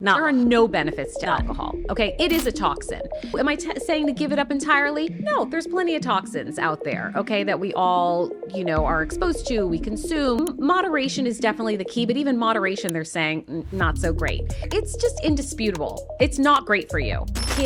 There are no benefits to alcohol, okay? It is a toxin. Am I saying to give it up entirely? No, there's plenty of toxins out there, okay, that we all, are exposed to, we consume. Moderation is definitely the key, but even moderation, they're saying, not so great. It's just indisputable. It's not great for you.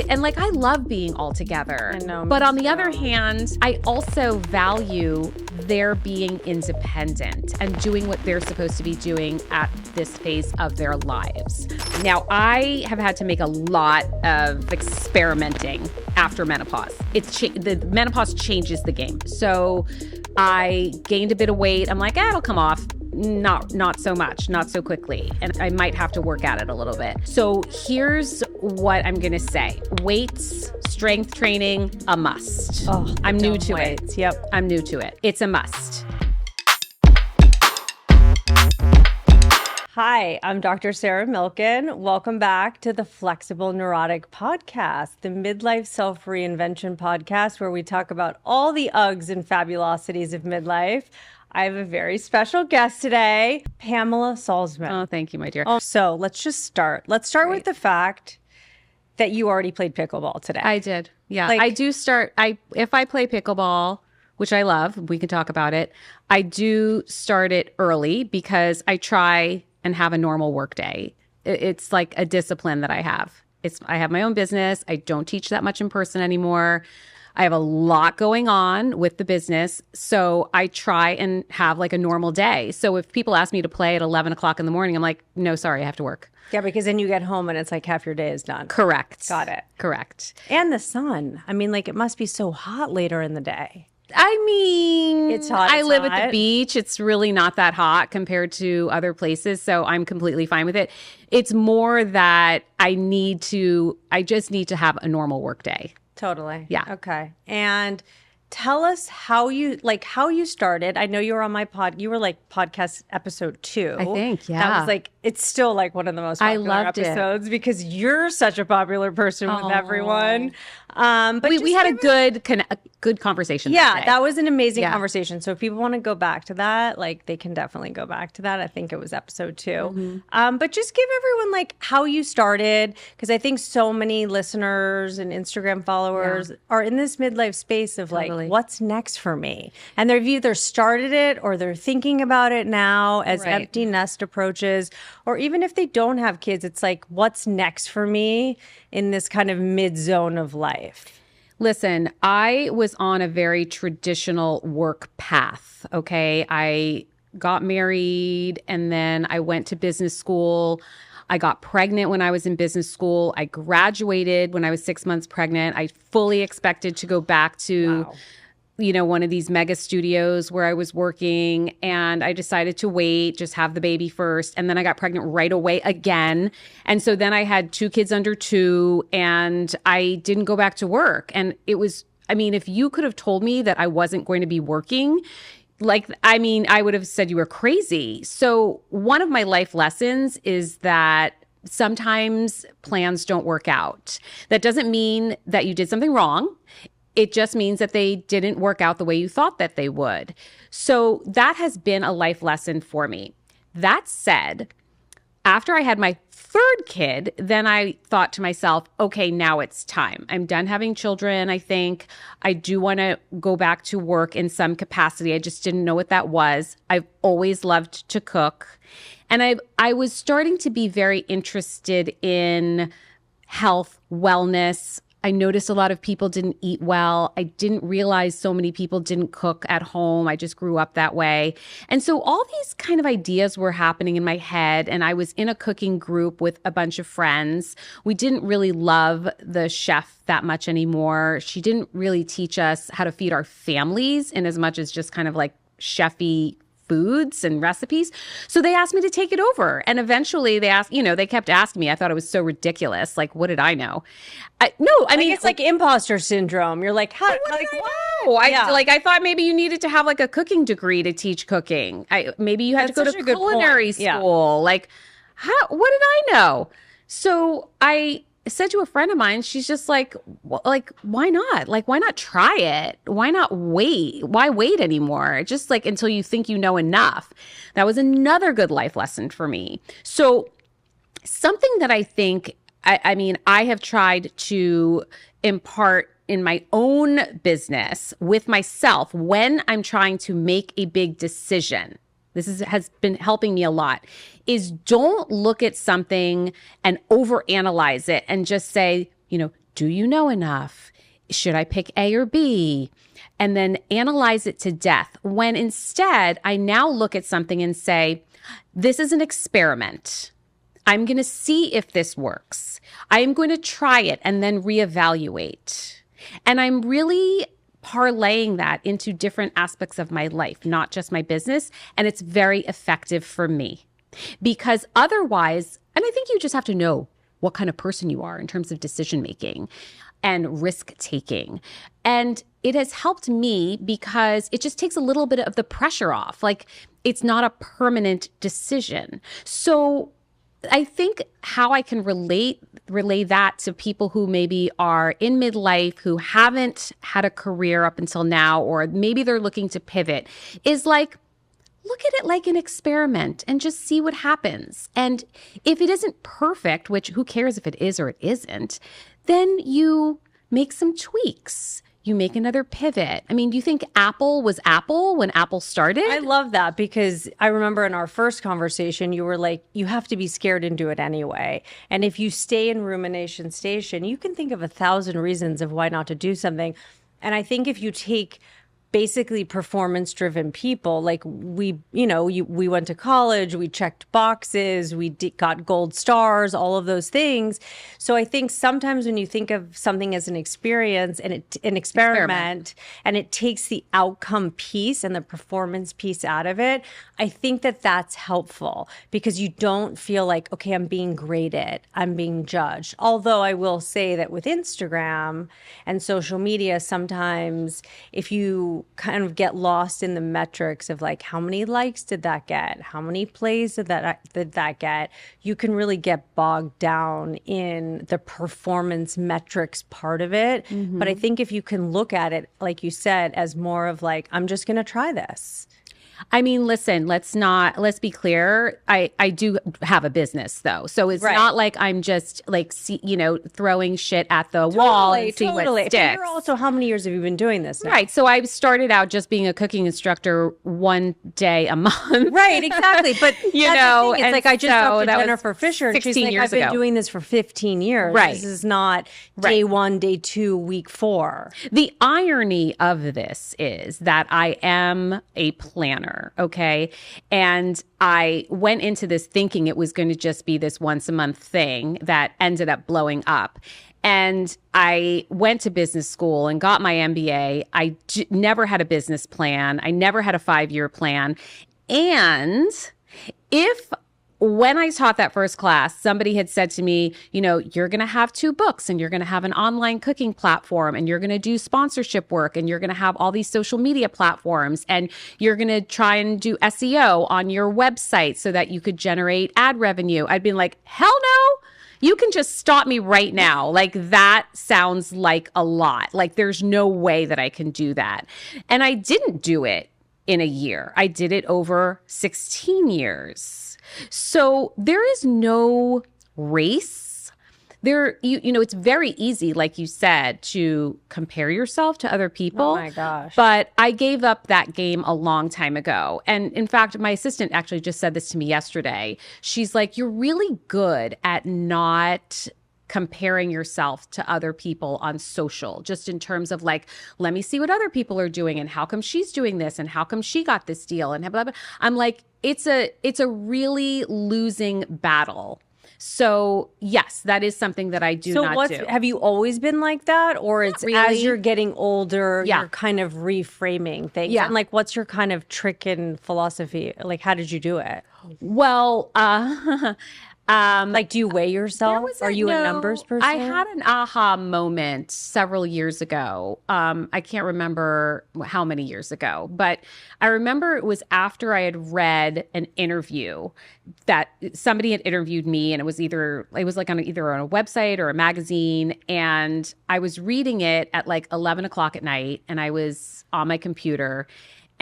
And I love being all together. I know. But on the other hand, I also value their being independent and doing what they're supposed to be doing at this phase of their lives. Now, I have had to make a lot of experimenting after menopause. The menopause changes the game. So I gained a bit of weight. I'm like, it'll come off. Not so much, not so quickly. And I might have to work at it a little bit. So here's what I'm going to say. Weights, strength training, a must. Oh, I'm new to it. Yep. I'm new to it. It's a must. Hi, I'm Dr. Sarah Milken. Welcome back to the Flexible Neurotic podcast, the Midlife Self-Reinvention podcast, where we talk about all the Uggs and fabulosities of midlife. I have a very special guest today, Pamela Salzman. Oh, thank you, my dear. So let's just start. Let's start with the fact that you already played pickleball today. I did. Yeah. I do start. If I play pickleball, which I love, we can talk about it. I do start it early because I try and have a normal work day. It's like a discipline that I have. I have my own business. I don't teach that much in person anymore. I have a lot going on with the business. So I try and have a normal day. So if people ask me to play at 11 o'clock in the morning, I'm like, no, sorry, I have to work. Yeah, because then you get home and it's like half your day is done. Correct. Got it. Correct. And the sun. I mean, it must be so hot later in the day. I mean, it's hot. I live at the beach. It's really not that hot compared to other places. So I'm completely fine with it. It's more that I just need to have a normal work day. Totally. Yeah. Okay. And tell us how you started. I know you were on my you were podcast episode 2. I think, yeah. That was it's still one of the most popular episodes because you're such a popular person with everyone. But we had a good conversation. Yeah, that was an amazing conversation. So if people want to go back to that, they can definitely go back to that. I think it was episode 2. Mm-hmm. But just give everyone how you started, because I think so many listeners and Instagram followers are in this midlife space of what's next for me? And they've either started it or they're thinking about it now as empty nest approaches, or even if they don't have kids, it's what's next for me in this kind of mid zone of life? Listen, I was on a very traditional work path, okay? I got married and then I went to business school. I got pregnant when I was in business school. I graduated when I was 6 months pregnant. I fully expected to go back to one of these mega studios where I was working, and I decided to wait, just have the baby first. And then I got pregnant right away again. And so then I had 2 kids under 2 and I didn't go back to work. And it was, if you could have told me that I wasn't going to be working, I would have said you were crazy. So one of my life lessons is that sometimes plans don't work out. That doesn't mean that you did something wrong. It just means that they didn't work out the way you thought that they would. So that has been a life lesson for me. That said, after I had my 3rd kid, then I thought to myself, okay, now it's time. I'm done having children, I think. I do want to go back to work in some capacity. I just didn't know what that was. I've always loved to cook. And I was starting to be very interested in health, wellness. I noticed a lot of people didn't eat well. I didn't realize so many people didn't cook at home. I just grew up that way. And so all these kind of ideas were happening in my head. And I was in a cooking group with a bunch of friends. We didn't really love the chef that much anymore. She didn't really teach us how to feed our families in as much as just kind of chefy foods and recipes. So they asked me to take it over. And eventually they asked, they kept asking me. I thought it was so ridiculous. What did I know? I mean, it's imposter syndrome. You're how, wow. I thought maybe you needed to have a cooking degree to teach cooking. Maybe you had to go to culinary school. What did I know? So I said to a friend of mine, she's just why not? Why not try it? Why not wait? Why wait anymore? Just until you think you know enough. That was another good life lesson for me. So Something that I think, I mean, I have tried to impart in my own business with myself when I'm trying to make a big decision. Has been helping me a lot, is don't look at something and overanalyze it and just say, do you know enough? Should I pick A or B? And then analyze it to death. When instead, I now look at something and say, this is an experiment. I'm going to see if this works. I'm going to try it and then reevaluate. And I'm really parlaying that into different aspects of my life, not just my business. And it's very effective for me because otherwise, and I think you just have to know what kind of person you are in terms of decision making and risk taking. And it has helped me because it just takes a little bit of the pressure off. Like it's not a permanent decision. So I think how I can relay that to people who maybe are in midlife, who haven't had a career up until now, or maybe they're looking to pivot, is like, look at it like an experiment and just see what happens. And if it isn't perfect, which who cares if it is or it isn't, then you make some tweaks. You make another pivot. I mean, do you think Apple was Apple when Apple started? I love that because I remember in our first conversation, you were like, you have to be scared and do it anyway. And if you stay in rumination station, you can think of 1,000 reasons of why not to do something. And I think if you take basically performance-driven people, like we went to college, we checked boxes, we got gold stars, all of those things. So I think sometimes when you think of something as an experience and an experiment, and it takes the outcome piece and the performance piece out of it, I think that that's helpful because you don't feel like, okay, I'm being graded, I'm being judged. Although I will say that with Instagram and social media, sometimes if you kind of get lost in the metrics of like how many likes did that get, how many plays did that get, you can really get bogged down in the performance metrics part of it. Mm-hmm. But I think if you can look at it, like you said, as more of like, I'm just going to try this. I mean, listen, let's be clear. I do have a business though. So it's not like I'm just like, throwing shit at the wall and see what sticks. But you're also, how many years have you been doing this now? Right. So I started out just being a cooking instructor one day a month. Right, exactly. But it's like I just talked to Jennifer Fisher and she's like, I've been doing this for 15 years. Right. This is not day 1, day 2, week 4. The irony of this is that I am a planner. Okay. And I went into this thinking it was going to just be this once a month thing that ended up blowing up. And I went to business school and got my MBA. I never had a business plan. I never had a 5-year plan. And when I taught that first class, somebody had said to me, you're going to have 2 books and you're going to have an online cooking platform and you're going to do sponsorship work and you're going to have all these social media platforms and you're going to try and do SEO on your website so that you could generate ad revenue. I'd been like, hell no. You can just stop me right now. Like that sounds like a lot. Like there's no way that I can do that. And I didn't do it in a year. I did it over 16 years. So there is no race. It's very easy, like you said, to compare yourself to other people. Oh my gosh. But I gave up that game a long time ago. And in fact, my assistant actually just said this to me yesterday. She's like, you're really good at not comparing yourself to other people on social, just in terms of like, let me see what other people are doing and how come she's doing this and how come she got this deal and blah, blah. I'm like, it's a really losing battle. So yes, that is something that I do not do. Have you always been like that? Or it's really. As you're getting older, you're kind of reframing things? Yeah. And like, what's your kind of trick and philosophy? Like, how did you do it? Well, like, do you weigh yourself? Are you a numbers person? I had an aha moment several years ago. I can't remember how many years ago, but I remember it was after I had read an interview that somebody had interviewed me, and it was like on either on a website or a magazine, and I was reading it at like 11 o'clock at night, and I was on my computer.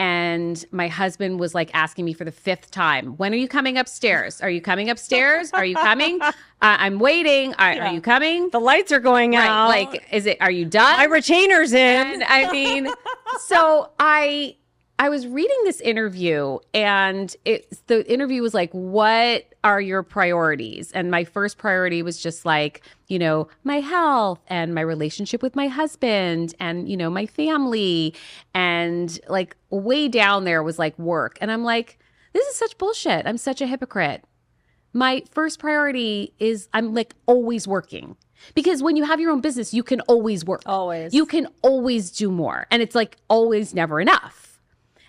And my husband was like asking me for the fifth time, when are you coming upstairs? Are you coming upstairs? Are you coming? I'm waiting. Are you coming? The lights are going out. Like, are you done? My retainer's in. And I mean, so I was reading this interview, and the interview was like, what are your priorities? And my first priority was just like, my health and my relationship with my husband and, my family. And like way down there was like work. And I'm like, this is such bullshit. I'm such a hypocrite. My first priority is I'm like always working. Because when you have your own business, you can always work. Always. You can always do more. And it's like always never enough.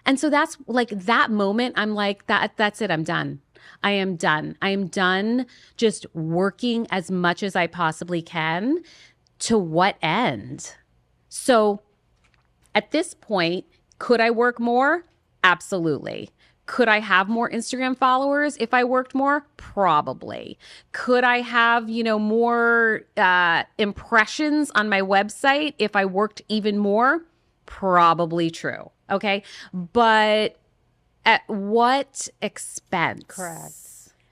And so that's like that moment, I'm like, that's it. I'm done. I am done. I am done just working as much as I possibly can. To what end? So at this point, could I work more? Absolutely. Could I have more Instagram followers if I worked more? Probably. Could I have, more impressions on my website if I worked even more? Probably true. Okay. But at what expense? Correct.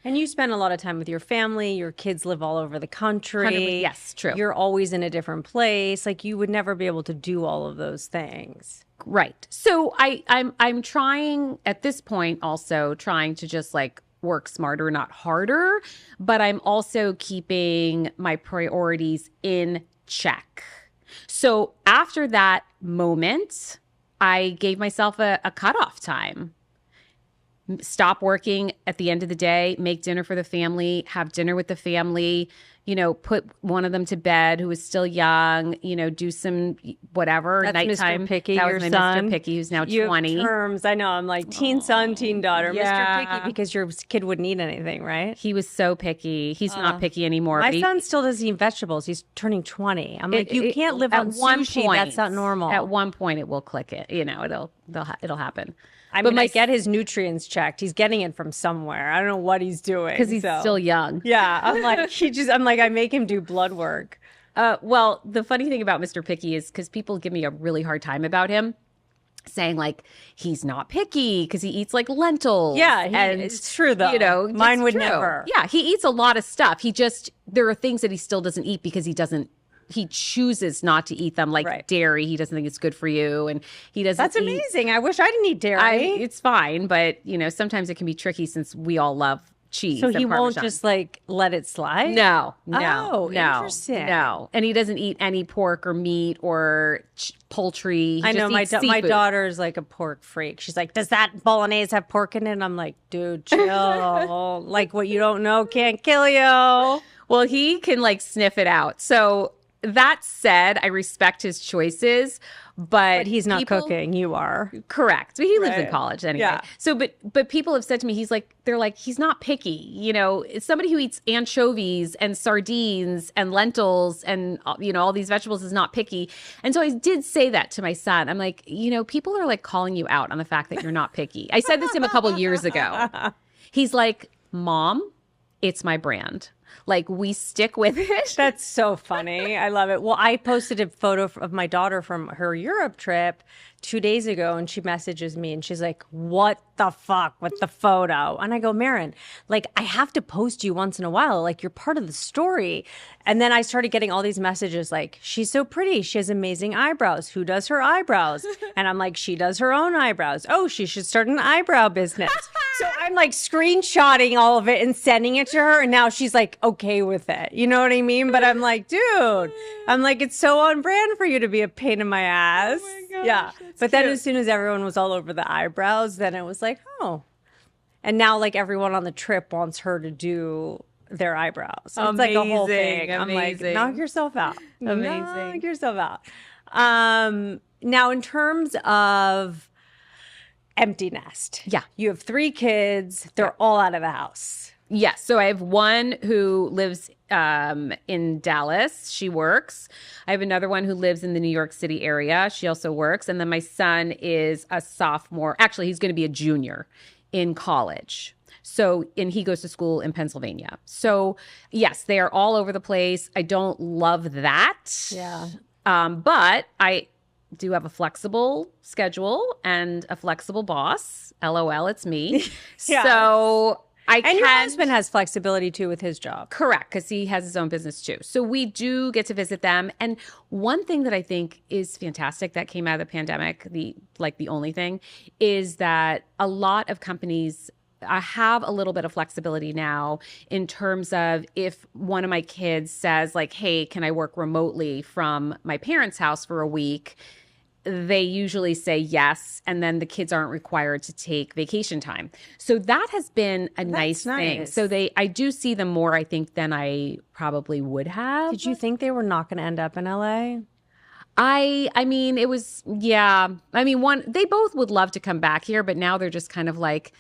And you spend a lot of time with your family. Your kids live all over the country. Yes, true. You're always in a different place. Like you would never be able to do all of those things. Right. So I'm trying at this point also trying to just like work smarter, not harder, but I'm also keeping my priorities in check. So after that moment, I gave myself a cutoff time. Stop working at the end of the day, make dinner for the family, have dinner with the family, put one of them to bed who is still young, do some whatever. That's nighttime. Mr. Picky, that your was my son. Mr. Picky, who's now You 20. have terms. I know. I'm like teen son, teen daughter. Yeah. Mr. Picky, because your kid wouldn't eat anything, right? He was so picky. He's not picky anymore. My son still doesn't eat vegetables. He's turning 20. I'm like, you can't live at on one sushi. point, That's not normal. At one point, it will click it. It'll happen. I mean, I get his nutrients checked. He's getting it from somewhere. I don't know what he's doing. Because he's still young. Yeah. I'm like, I make him do blood work. Well, the funny thing about Mr. Picky is because people give me a really hard time about him, saying like he's not picky because he eats like lentils. Yeah, and it's true though. Mine would never. Yeah, he eats a lot of stuff. There are things that he still doesn't eat because he chooses not to eat them, like dairy. He doesn't think it's good for you, and he doesn't. That's amazing. I wish I didn't eat dairy. It's fine, but sometimes it can be tricky since we all love cheese. So he and won't Parmesan. just like let it slide? No. Interesting. No. And he doesn't eat any pork or meat or poultry. I know my daughter's like a pork freak. She's like, does that bolognese have pork in it? And I'm like, dude, chill. Like what you don't know can't kill you. Well, he can like sniff it out. So that said, I respect his choices, but he's not cooking. You are. Correct. But he lives in college anyway. Yeah. So, but people have said to me, they're like, he's not picky. It's somebody who eats anchovies and sardines and lentils and, all these vegetables is not picky. And so I did say that to my son. I'm like, people are like calling you out on the fact that you're not picky. I said this to him a couple years ago. He's like, Mom, it's my brand. Like, we stick with it. That's so funny. I love it. Well, I posted a photo of my daughter from her Europe trip 2 days ago, and she messages me and she's like, what the fuck with the photo? And I go, Marin, like, I have to post you once in a while. Like, you're part of the story. And then I started getting all these messages like, she's so pretty. She has amazing eyebrows. Who does her eyebrows? And I'm like, she does her own eyebrows. Oh, she should start an eyebrow business. So I'm like screenshotting all of it and sending it to her. And now she's like, okay with it. You know what I mean? But I'm like, dude, it's so on brand for you to be a pain in my ass. Oh my gosh, yeah. But then as soon as everyone was all over the eyebrows, then it was like, oh. And now like everyone on the trip wants her to do their eyebrows. So it's like a whole thing. I'm like, knock yourself out. Amazing. Knock yourself out. Now in terms of empty nest. Yeah. You have 3 kids. They're all out of the house. Yes. So I have one who lives in Dallas. She works. I have another one who lives in the New York City area. She also works. And then my son is a sophomore. Actually, he's going to be a junior in college. So, and he goes to school in Pennsylvania. So yes, they are all over the place. I don't love that. Yeah. But do have a flexible schedule and a flexible boss. LOL, it's me. Yeah. So and your husband has flexibility too with his job. Correct, because he has his own business too. So we do get to visit them. And one thing that I think is fantastic that came out of the pandemic, the only thing, is that a lot of companies have a little bit of flexibility now in terms of if one of my kids says like, hey, can I work remotely from my parents' house for a week? They usually say yes, and then the kids aren't required to take vacation time. So that has been a nice thing. So I do see them more, I think, than I probably would have. Did you think they were not going to end up in LA? I mean, it was, yeah. I mean, they both would love to come back here, but now they're just kind of like,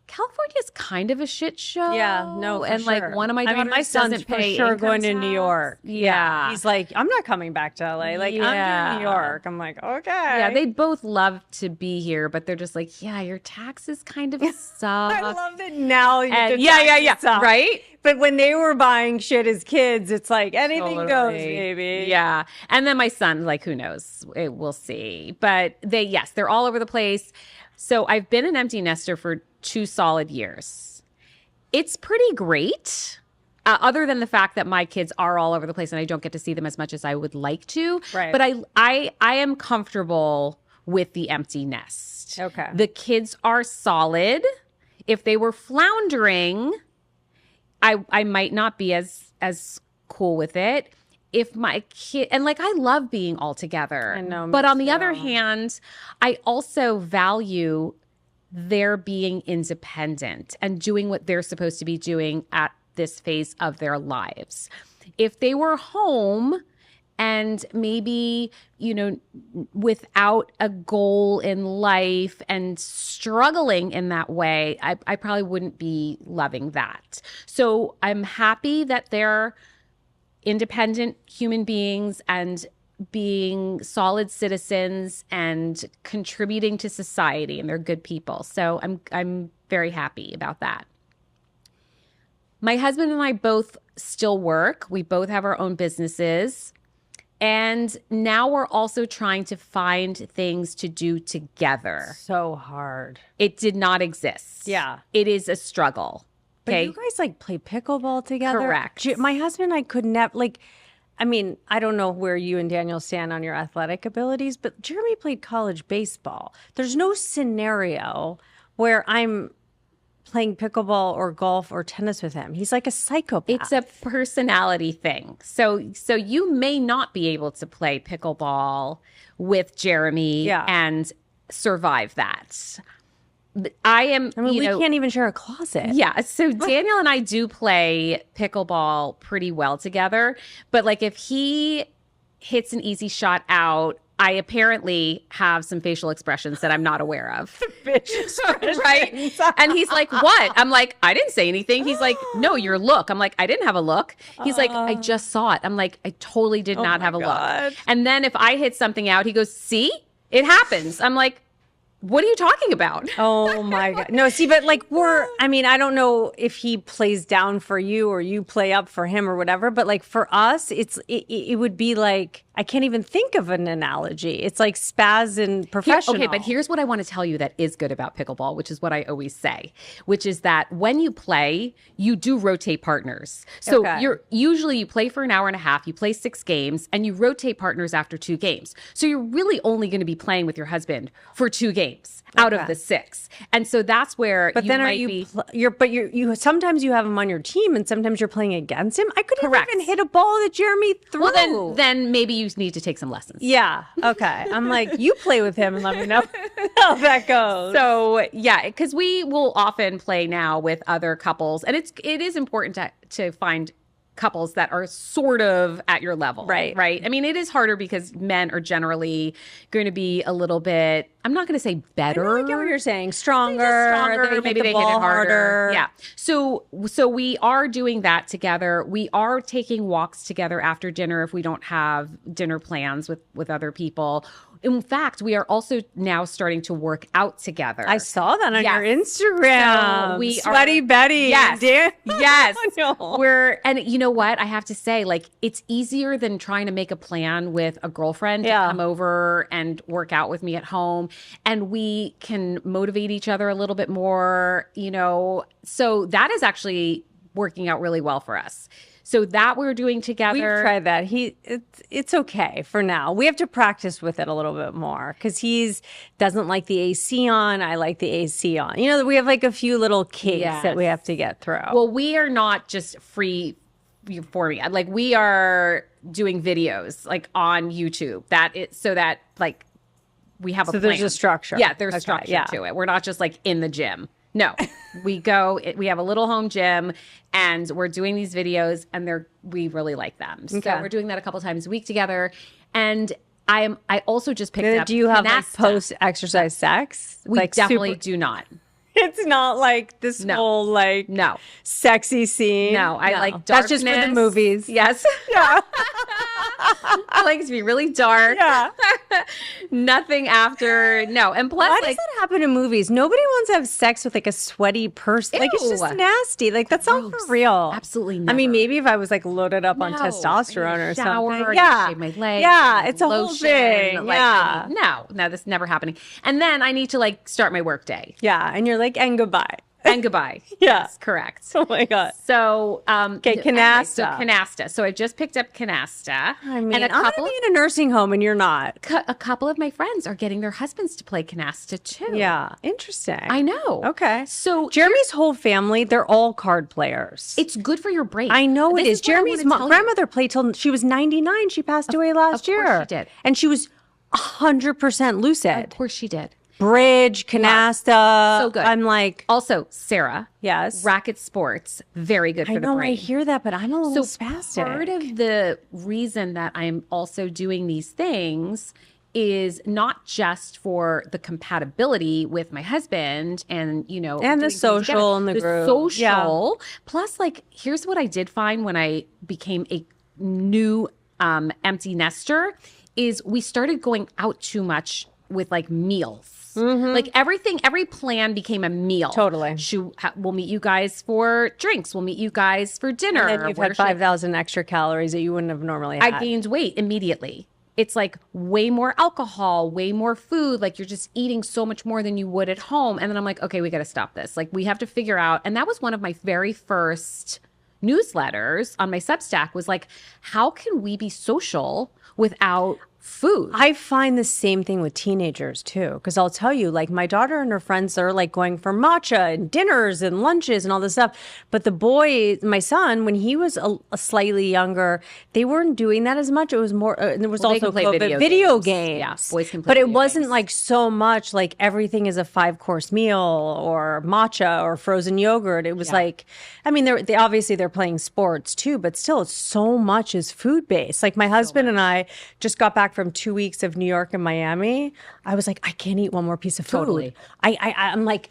California's kind of a shit show. Yeah, no, and sure. like one of my daughters my son's for sure going to New York. Yeah. He's like, I'm not coming back to LA. Like, I'm doing New York. I'm like, okay. Yeah, they both love to be here, but they're just like, yeah, your taxes kind of suck. I love that now. Yeah. Suck. Right? But when they were buying shit as kids, it's like anything goes, Totally. baby. Yeah. And then my son, like, who knows? We'll see. But they're all over the place. So I've been an empty nester for 2 solid years. It's pretty great, other than the fact that my kids are all over the place and I don't get to see them as much as I would like to. Right. But I am comfortable with the empty nest. Okay. The kids are solid. If they were floundering, I might not be as cool with it. If my kid, and like, I love being all together. I know, but on the too. other hand, I also value their being independent and doing what they're supposed to be doing at this phase of their lives. If they were home and maybe, without a goal in life and struggling in that way, I probably wouldn't be loving that. So I'm happy that they're independent human beings and being solid citizens and contributing to society, and they're good people. So I'm very happy about that. My husband and I both still work. We both have our own businesses. And now we're also trying to find things to do together. So hard. It did not exist. Yeah. It is a struggle. But Okay. you guys like play pickleball together? Correct. My husband and I could never, I mean, I don't know where you and Daniel stand on your athletic abilities, but Jeremy played college baseball. There's no scenario where I'm playing pickleball or golf or tennis with him. He's like a psychopath. It's a personality thing. So you may not be able to play pickleball with Jeremy and survive that. I mean, we can't even share a closet. Yeah. So Daniel and I do play pickleball pretty well together. But like if he hits an easy shot out, I apparently have some facial expressions that I'm not aware of. Right? And he's like, what? I'm like, I didn't say anything. He's like, no, your look. I'm like, I didn't have a look. He's like, I just saw it. I'm like, I totally did not have a look. And then if I hit something out, he goes, see, it happens. I'm like, what are you talking about? Oh my God. No, see, but like I don't know if he plays down for you or you play up for him or whatever, but like for us, it would be like, I can't even think of an analogy. It's like spaz and professional. Okay, but here's what I want to tell you that is good about pickleball, which is what I always say, which is that when you play, you do rotate partners. So you play for an hour and a half, you play 6 games, and you rotate partners after 2 games. So you're really only going to be playing with your husband for 2 games out of the 6. And so that's where you sometimes you have him on your team and sometimes you're playing against him. I couldn't even hit a ball that Jeremy threw. Well, then maybe you need to take some lessons. Yeah. Okay. I'm like, you play with him and let me know how that goes. So yeah, because we will often play now with other couples, and it is important to find couples that are sort of at your level. Right. I mean, it is harder because men are generally going to be a little bit I'm not going to say better. I get what you're saying. Stronger. Maybe they hit it harder. Yeah. So we are doing that together. We are taking walks together after dinner if we don't have dinner plans with other people. In fact, we are also now starting to work out together. I saw that on your Instagram. So Sweaty Betty. Yes. Yes. No. And you know what? I have to say, like, it's easier than trying to make a plan with a girlfriend to come over and work out with me at home. And we can motivate each other a little bit more, you know. So that is actually working out really well for us. So that we're doing together. We've tried that. It's okay for now. We have to practice with it a little bit more because doesn't like the AC on. I like the AC on. You know, we have like a few little kinks that we have to get through. Well, we are not just free for me. Like, we are doing videos like on YouTube so that like we have a plan. There's a structure. Yeah, there's structure to it. We're not just like in the gym. No, we have a little home gym and we're doing these videos and we really like them. So we're doing that a couple times a week together. And I also just picked up. Do you have like post-exercise sex? We like definitely do not. It's not like this whole like sexy scene. No, I like darkness. That's just for the movies. Yes. Yeah. I like it to be really dark. Yeah. Nothing after. No. And plus, why does that happen in movies? Nobody wants to have sex with like a sweaty person. Ew. Like, it's just nasty. Like, that's not for real. Absolutely not. I mean, maybe if I was like loaded up on testosterone or something. Shave my legs. Yeah. It's a whole thing. Like, yeah. I mean, no, this is never happening. And then I need to like start my work day. Yeah. And you're like, and goodbye. And goodbye. Yeah. Yes, correct. Oh my God. So, canasta. So canasta. So I just picked up canasta. I mean, I'm going to be in a nursing home and you're not. A couple of my friends are getting their husbands to play canasta too. Yeah. Interesting. I know. Okay. So Jeremy's whole family, they're all card players. It's good for your brain. I know it is. Jeremy's grandmother played till she was 99. She passed away last year. Of course she did. And she was 100% lucid. Of course she did. Bridge, canasta. So good. I'm like. Also, Sarah. Yes. Racket sports. Very good for the brain. I hear that, but I'm a little spastic. Part of the reason that I'm also doing these things is not just for the compatibility with my husband and, you know, and the social and the group. Social. Plus, like, here's what I did find when I became a new empty nester is we started going out too much with like meals. Mm-hmm. Like every plan became a meal. Totally. We'll meet you guys for drinks. We'll meet you guys for dinner. And then you've had 5,000 extra calories that you wouldn't have normally had. I gained weight immediately. It's like way more alcohol, way more food. Like you're just eating so much more than you would at home. And then I'm like, okay, we got to stop this. Like we have to figure out. And that was one of my very first newsletters on my Substack was like, how can we be social without food? I find the same thing with teenagers too, because I'll tell you, like my daughter and her friends are like going for matcha and dinners and lunches and all this stuff. But the boy, my son, when he was a slightly younger, they weren't doing that as much. It was more, and there was also video games. Yeah, boys can play but it video wasn't games. like so much like everything is a 5-course meal or matcha or frozen yogurt. It was like, I mean, they obviously they're playing sports too, but still, it's so much is food based. Like my husband and I just got back from 2 weeks of New York and Miami. I was like, I can't eat one more piece of food. Totally. I'm like,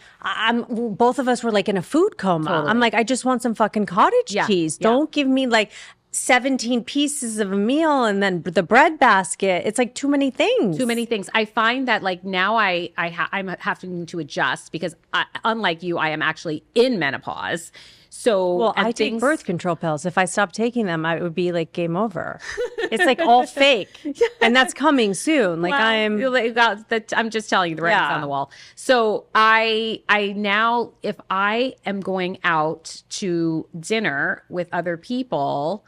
both of us were like in a food coma. Totally. I'm like, I just want some fucking cottage cheese. Don't give me like 17 pieces of a meal and then the bread basket. It's like too many things. Too many things. I find that like now I'm having to adjust because unlike you, I am actually in menopause. So I take birth control pills. If I stopped taking them, it would be like game over. It's like all fake, and that's coming soon. Like I'm just telling you the writing's on the wall. So I now, if I am going out to dinner with other people,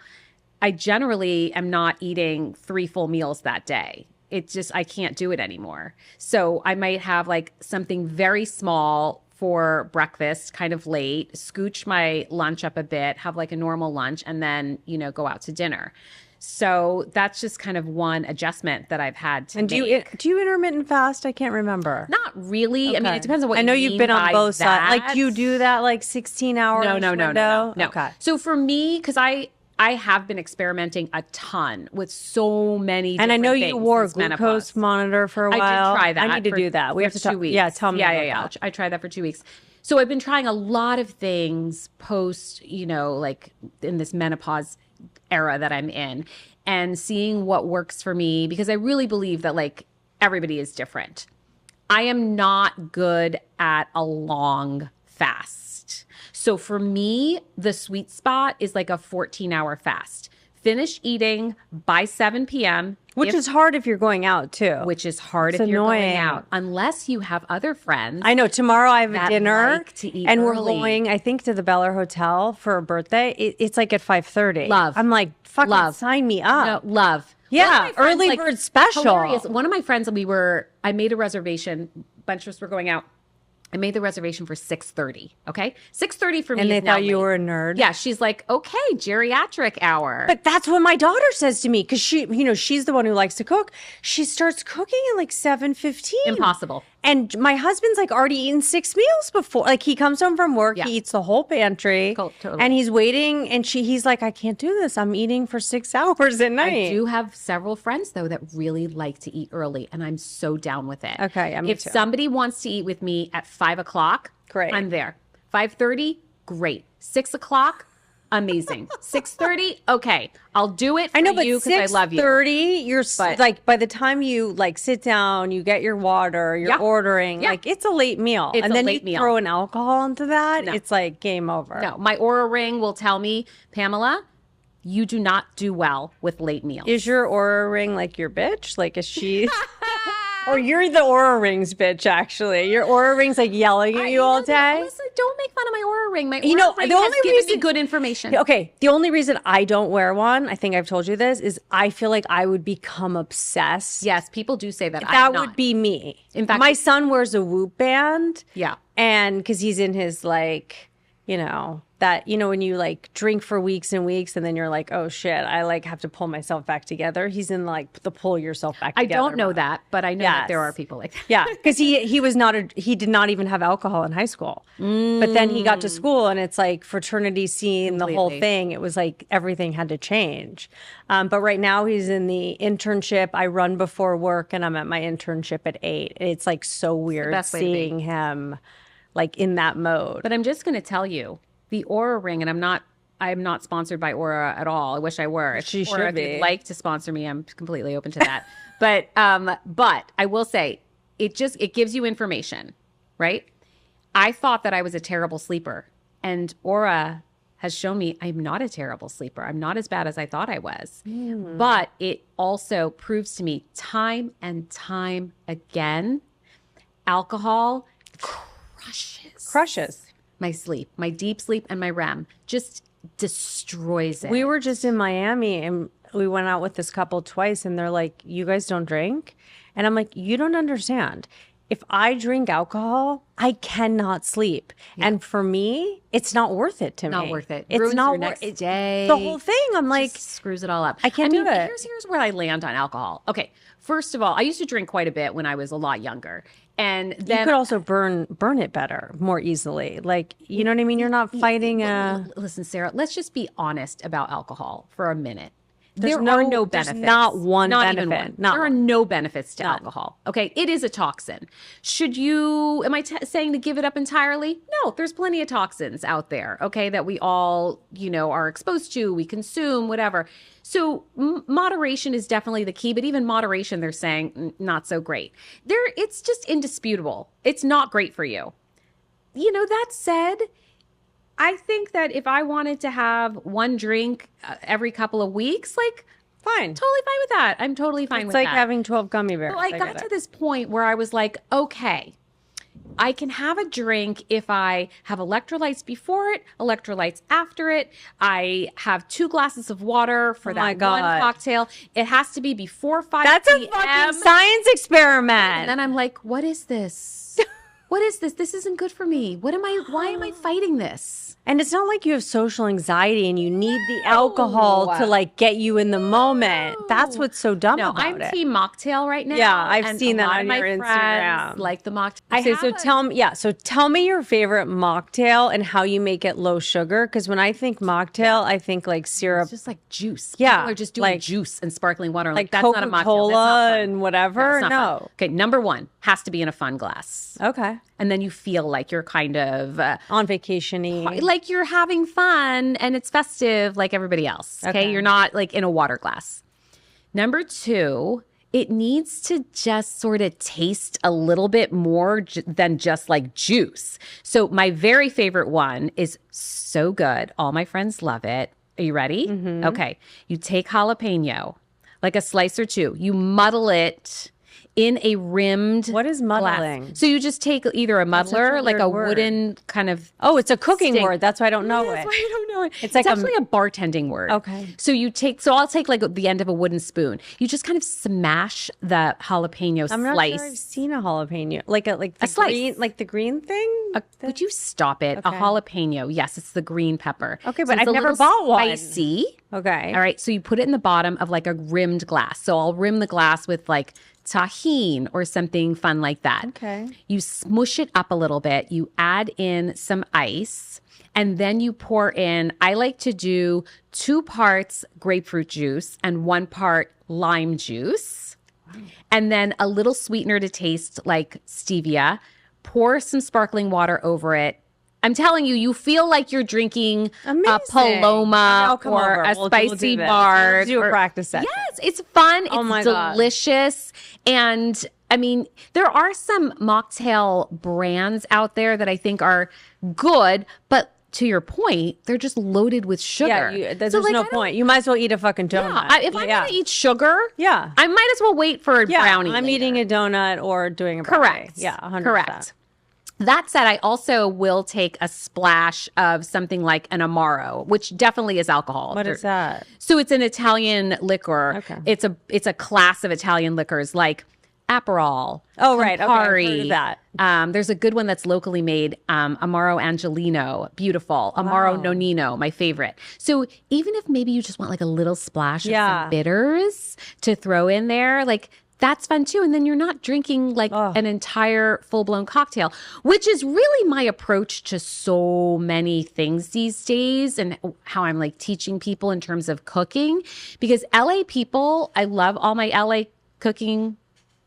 I generally am not eating 3 full meals that day. It's just I can't do it anymore. So I might have like something very small for breakfast, kind of late, scooch my lunch up a bit, have like a normal lunch, and then, you know, go out to dinner. So that's just kind of one adjustment that I've had to make. And do you intermittent fast? I can't remember. Not really. Okay. I mean, it depends on what I know you you've been on both sides. that. Like, do you do that like 16 hours No. window? Okay. So for me, because I I have been experimenting a ton with so many different And I know things you wore a since glucose menopause. monitor for a while. I did try that. I need to do that. We have to 2 weeks. Yeah, tell me. Yeah. I tried that for 2 weeks. So I've been trying a lot of things post, like in this menopause era that I'm in, and seeing what works for me, because I really believe that like everybody is different. I am not good at a long fast. So for me, the sweet spot is like a 14-hour fast. Finish eating by 7 p.m. Which is hard if you're going out too. Which is hard It's if you're going annoying. out, unless you have other friends. I know. Tomorrow I have a that dinner, like to eat and we're early. going, I think, to the Bel Air Hotel for a birthday. It's like at 5:30. Love. I'm like, fucking Love. sign me up. No, love. Yeah, One of my friends, early bird special. Hilarious. One of my friends, I made a reservation. A bunch of us were going out. I made the reservation for 6:30. Okay, 6:30 for me. And they is now thought you late. were a nerd. Yeah, she's like, okay, geriatric hour. But that's what my daughter says to me, because she's the one who likes to cook. She starts cooking at like 7:15. Impossible. And my husband's like already eaten 6 meals before. Like he comes home from work, Yeah. he eats the whole pantry, Cool, totally. and he's waiting. And he's like, I can't do this. I'm eating for 6 hours at night. I do have several friends though that really like to eat early, and I'm so down with it. Okay, yeah, me if too. somebody wants to eat with me at 5 o'clock, Great. I'm there. 5:30, great. 6 o'clock, amazing. 6:30, okay, I'll do it for I know, but you because I love you. 6:30, you're But- like, by the time you like sit down, you get your water, you're Yeah. ordering, Yeah. like it's a late meal. It's and a then late you meal. throw an alcohol into that, No. it's like game over. No, my Aura ring will tell me, Pamela, you do not do well with late meals. Is your Aura ring like your bitch? Like, is she? Or you're the Aura Rings bitch, actually. Your Aura Ring's like yelling at you all day. Listen, don't make fun of my Aura ring. My You Aura know, ring the has only given me reason- good information. Okay, the only reason I don't wear one, I think I've told you this, is I feel like I would become obsessed. Yes, people do say that. That I'm not. would be me. In fact- my son wears a Whoop band. Yeah. And because he's in his when you like drink for weeks and weeks and then you're like, oh shit, I like have to pull myself back together. He's in like the pull yourself back I together. don't know mode. that, but I know that there Yes. are people like that. Yeah, because he did not even have alcohol in high school. But then he got to school and it's like fraternity scene, the whole Completely. thing. It was like everything had to change. But right now he's in the internship. I run before work and I'm at my internship at 8. It's like so weird best way to be. seeing him like in that mode. But I'm just going to tell you, the Aura ring, and I'm not sponsored by Aura at all. I wish I were. If She Aura should be. would like to sponsor me, I'm completely open to that. but I will say, it gives you information, right? I thought that I was a terrible sleeper, and Aura has shown me I'm not a terrible sleeper. I'm not as bad as I thought I was. But it also proves to me time and time again, alcohol crushes my sleep, my deep sleep, and my REM. Just destroys it. We were just in Miami and we went out with this couple twice and they're like, you guys don't drink? And I'm like, you don't understand. If I drink alcohol, I cannot sleep. And for me, it's not worth it to me. Not worth it. It's Ruins not your next worth day. The whole thing. I'm like, Just screws it all up. I can't do it. Here's where I land on alcohol. Okay, first of all, I used to drink quite a bit when I was a lot younger, and you then could also burn it better, more easily. Like, you know what I mean? You're not fighting listen, Sarah. Let's just be honest about alcohol for a minute. There's There no- are no there's benefits. not one Not even benefit. one. Not There are one. no benefits to alcohol. Okay, it is a toxin. Am I saying to give it up entirely? No, there's plenty of toxins out there, okay, that we all, are exposed to, we consume, whatever. So moderation is definitely the key, but even moderation, they're saying not so great. It's just indisputable. It's not great for you. That said, I think that if I wanted to have one drink every couple of weeks, like, fine. totally fine with that. I'm totally fine It's with like that. having 12 gummy bears. So I got get to it. this point where I was like, okay, I can have a drink if I have electrolytes before it, electrolytes after it. I have 2 glasses of water for my that one God. cocktail. It has to be before 5 That's a p.m. fucking science experiment. And then I'm like, what is this? what is this? This isn't good for me. Why am I fighting this? And it's not like you have social anxiety and you need the alcohol to like get you in the moment. That's what's so dumb about I'm it. team mocktail right now. Yeah, I've seen that on my your friends Instagram. like the mocktail. Okay, so tell me your favorite mocktail and how you make it low sugar. Because when I think mocktail, I think like syrup. It's just like juice. Yeah, People are just doing like- juice and sparkling water. like That's not a mocktail. That's not Coca-Cola fun. and whatever. It's not No. fun. Okay, number one has to be in a fun glass. Okay. And then you feel like you're kind of On vacation-y. like you're having fun and it's festive like everybody else. Okay. You're not like in a water glass. Number two, it needs to just sort of taste a little bit more than just like juice. So my very favorite one is so good. All my friends love it. Are you ready? Mm-hmm. Okay. You take jalapeno, like a slice or two. You muddle it in a rimmed What is muddling? glass. So you just take either a muddler, like a weird word. wooden kind of. Oh, it's a cooking stick. word. That's why I don't know That's it. why I don't know it. It's like actually a bartending word. Okay. So I'll take like the end of a wooden spoon. You just kind of smash the jalapeno I'm not slice. sure I've seen a jalapeno. Like the slice. green, like the green thing? Would you stop it? A Okay. jalapeno. Yes, it's the green pepper. Okay, So but it's I've a never little bought one. Spicy. Okay. All right. So you put it in the bottom of like a rimmed glass. So I'll rim the glass with like tahine or something fun like that. Okay. You smush it up a little bit. You add in some ice and then you pour in, I like to do 2 parts grapefruit juice and 1 part lime juice. And then a little sweetener to taste like stevia. Pour some sparkling water over it. I'm telling you, you feel like you're drinking a Amazing. Paloma I'll come or over. a We'll do spicy this. bar. We'll do a practice session. Yes, it's fun. Oh my It's God. delicious. And I mean, there are some mocktail brands out there that I think are good, but to your point, they're just loaded with sugar. Yeah, there's So, like, no I don't- point. You might as well eat a fucking donut. If I'm going to eat sugar, Yeah. I might as well wait for a brownie. I'm later. eating a donut or doing a brownie. Correct. Yeah, 100%. Correct. That said, I also will take a splash of something like an Amaro, which definitely is alcohol. What is that? So it's an Italian liquor. Okay. It's a class of Italian liquors like Aperol. Oh, right. Okay, I've heard Campari. of that. There's a good one that's locally made, Amaro Angelino, beautiful. Amaro Nonino, my favorite. So even if maybe you just want like a little splash of some bitters to throw in there, like that's fun too. And then you're not drinking like an entire full-blown cocktail, which is really my approach to so many things these days and how I'm like teaching people in terms of cooking. Because LA people, I love all my LA cooking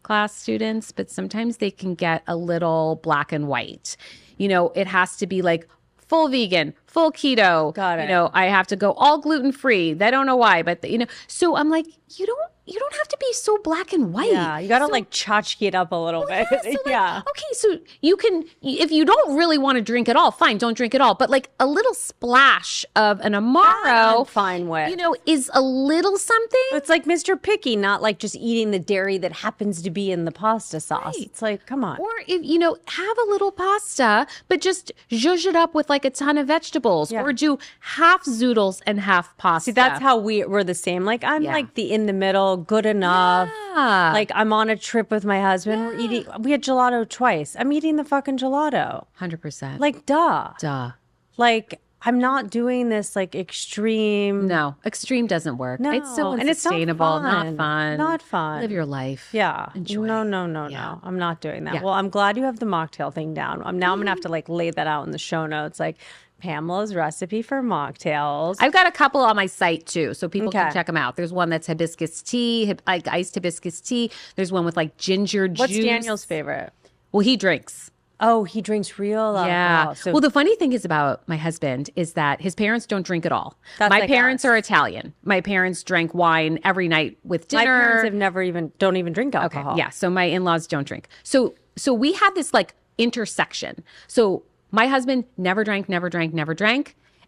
class students, but sometimes they can get a little black and white. You know, it has to be like full vegan, full keto. Got it. You know, I have to go all gluten-free. They don't know why, but you know, so I'm like, you don't have to be so black and white. Yeah, you got to So- like tchotchke it up a little bit. yeah, so like, Yeah. okay, so you can, if you don't really want to drink at all, fine, don't drink at all. But like a little splash of an Amaro, I'm fine with. you know, is a little something. It's like Mr. Picky, not like just eating the dairy that happens to be in the pasta sauce. Right. It's like, come on. Or if you know, have a little pasta, but just zhuzh it up with like a ton of vegetables, Yeah. or do half zoodles and half pasta. See, that's how we're the same. Like, I'm Yeah. like the in the middle, good enough. Yeah. Like, I'm on a trip with my husband. We had gelato twice. I'm eating the fucking gelato. 100%. Like, duh. duh. Like, I'm not doing this like extreme. No, extreme doesn't work. No, It's so and it's not unsustainable, not fun. fun. Not fun. Live your life. Yeah. Enjoy. No. I'm not doing that. Yeah. Well, I'm glad you have the mocktail thing down. Now I'm going to have to like lay that out in the show notes. Like Pamela's recipe for mocktails. I've got a couple on my site too, so people Okay. can check them out. There's one that's hibiscus tea, like iced hibiscus tea. There's one with like ginger juice. What's Daniel's favorite? Well, he drinks. Oh, he drinks real alcohol. Yeah. So Well, the funny thing is about my husband is that his parents don't drink at all. That's My like parents us. are Italian. My parents drank wine every night with my dinner. parents have never don't even drink alcohol. Okay. Yeah. So my in-laws don't drink. So we had this like intersection. So my husband never drank.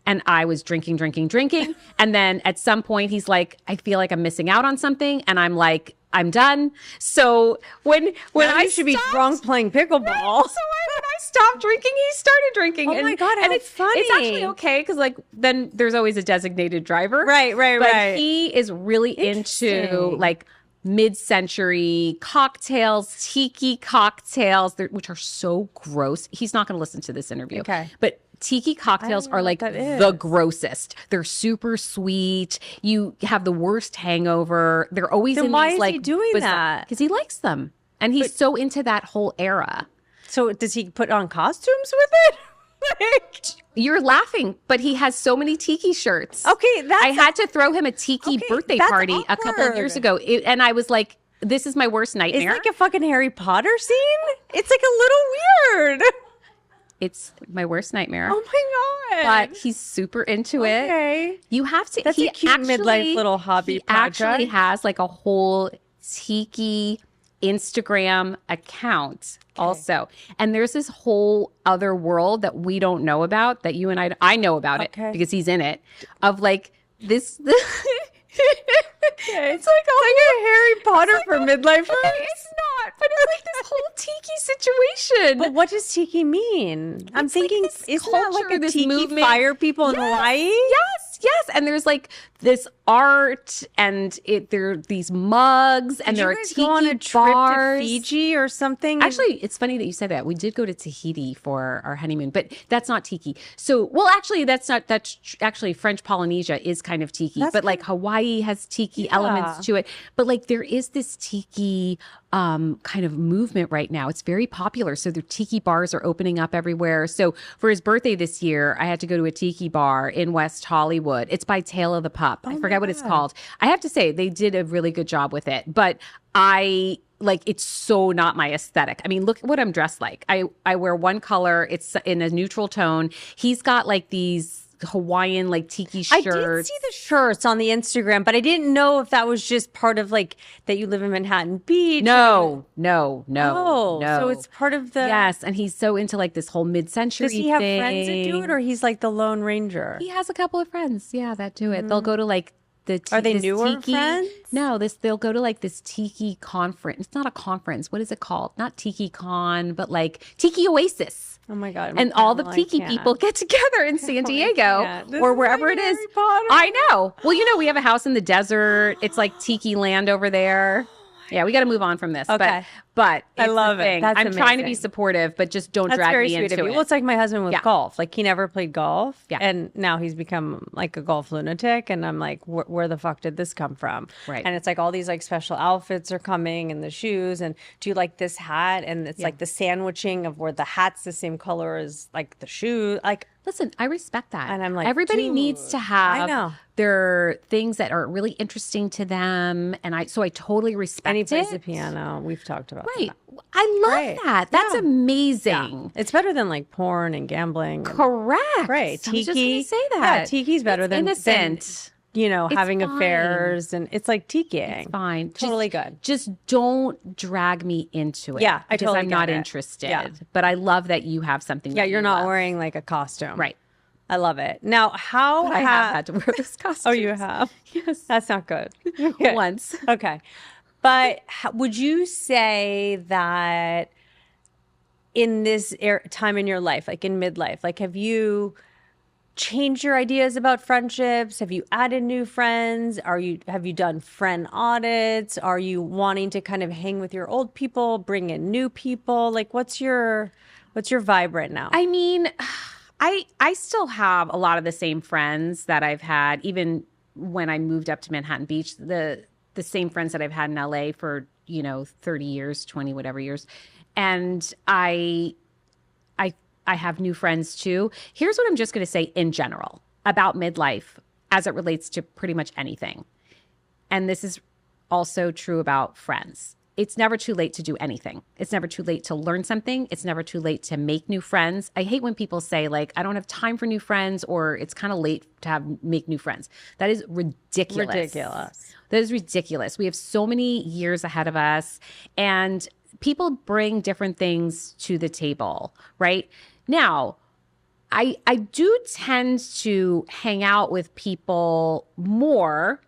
And I was drinking. And then at some point he's like, I feel like I'm missing out on something. And I'm like, I'm done. So when Now I you should be stopped- drunk playing pickleball. So when I stopped drinking, he started drinking. Oh my God, how it's funny. It's actually okay because like then there's always a designated driver. Right. But he is really into Interesting. like mid-century cocktails, tiki cocktails, which are so gross. He's not going to listen to this interview. Okay. But tiki cocktails are like the grossest. They're super sweet. You have the worst hangover. They're always Then in why these is like he doing that? Because he likes them. And he's so into that whole era. So does he put on costumes with it? Like, you're laughing, but he has so many tiki shirts. Okay, I had to throw him a tiki birthday party awkward. a couple of years ago. And I was like, this is my worst nightmare. It's like a fucking Harry Potter scene. It's like a little weird. It's my worst nightmare. Oh my God. But he's super into it. Okay. You have to. That's a cute midlife little hobby He project. actually has like a whole tiki Instagram account also. And there's this whole other world that we don't know about that you and I know about it because he's in it, of like this. It's like a Harry Potter for midlife. It's not, but it's like this whole tiki situation. But what does tiki mean? I'm thinking, like this isn't that like culture, a this tiki movement? fire people in Hawaii? Yes. And there's like this art, and there are these mugs, and there are guys tiki go on a trip bars. to Fiji or something? Actually, it's funny that you said that. We did go to Tahiti for our honeymoon, but that's not tiki. So, well, actually, that's actually French Polynesia is kind of tiki, but like Hawaii has tiki elements to it. But like there is this tiki kind of movement right now. It's very popular. So the tiki bars are opening up everywhere. So for his birthday this year, I had to go to a tiki bar in West Hollywood. It's by Tail of the Pup. I forget what it's called. I have to say they did a really good job with it, but it's so not my aesthetic. I mean, look what I'm dressed like. I wear one color. It's in a neutral tone. He's got like these Hawaiian like tiki shirts. I did see the shirts on the Instagram, but I didn't know if that was just part of like that you live in Manhattan Beach. No. So it's part of the yes, and he's so into like this whole mid-century. Does he have friends that do it, or he's like the Lone Ranger? He has a couple of friends, that do it. They'll go to like Are they newer tiki, friends? No, they'll go to like this tiki conference. It's not a conference. What is it called? Not Tiki Con, but like Tiki Oasis. Oh my God. And all the tiki people get together in San Diego or wherever it is. I know. Well, we have a house in the desert. It's like tiki land over there. Yeah, we got to move on from this. Okay. But I love it. That's I'm trying to be amazing. supportive, but just don't That's drag very me sweet into of you. it. Well, it's like my husband with golf. Like he never played golf, Yeah. and now he's become like a golf lunatic. And I'm like, where the fuck did this come from? Right. And it's like all these like special outfits are coming, and the shoes. And do you like this hat? And it's like the sandwiching of where the hat's the same color as like the shoe. Like, listen, I respect that. And I'm like, everybody needs to have I know. their things that are really interesting to them, and I totally respect and he it. plays the piano. We've talked about Right. that. I love Right. that. That's Yeah. amazing. It's better than like porn and gambling. Correct. Right. I was just Tiki. gonna say that. Yeah, tiki's better It's than innocent. having fine. affairs, and it's like tikiing. It's fine. Totally good. Just don't drag me into it. Yeah, I because totally I'm not get it. interested. Yeah. But I love that you have something. Yeah, that you're you not love. wearing like a costume. Right. I love it. Now, how I have had to wear this costume. Oh, you have? Yes. That's not good. Okay. Once. Okay. But would you say that in this time in your life, like in midlife, like have you changed your ideas about friendships? Have you added new friends? Have you done friend audits? Are you wanting to kind of hang with your old people, bring in new people? Like what's your vibe right now? I mean, I still have a lot of the same friends that I've had even when I moved up to Manhattan Beach. The same friends that I've had in LA for 30 years, 20 whatever years, and I have new friends too. Here's what I'm just going to say in general about midlife as it relates to pretty much anything, and this is also true about friends. It's never too late to do anything. It's never too late to learn something. It's never too late to make new friends. I hate when people say like, I don't have time for new friends, or it's kind of late to make new friends. That is ridiculous. That is ridiculous. We have so many years ahead of us, and people bring different things to the table, right? Now, I do tend to hang out with people more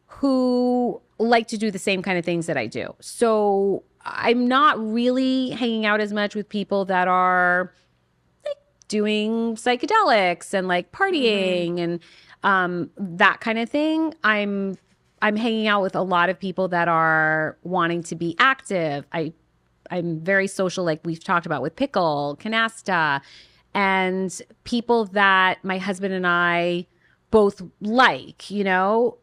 who like to do the same kind of things that I do. So I'm not really hanging out as much with people that are like doing psychedelics and like partying and that kind of thing. I'm I'm hanging out with a lot of people that are wanting to be active. I'm very social, like we've talked about with Pickle, Canasta, and people that my husband and I both like, you know.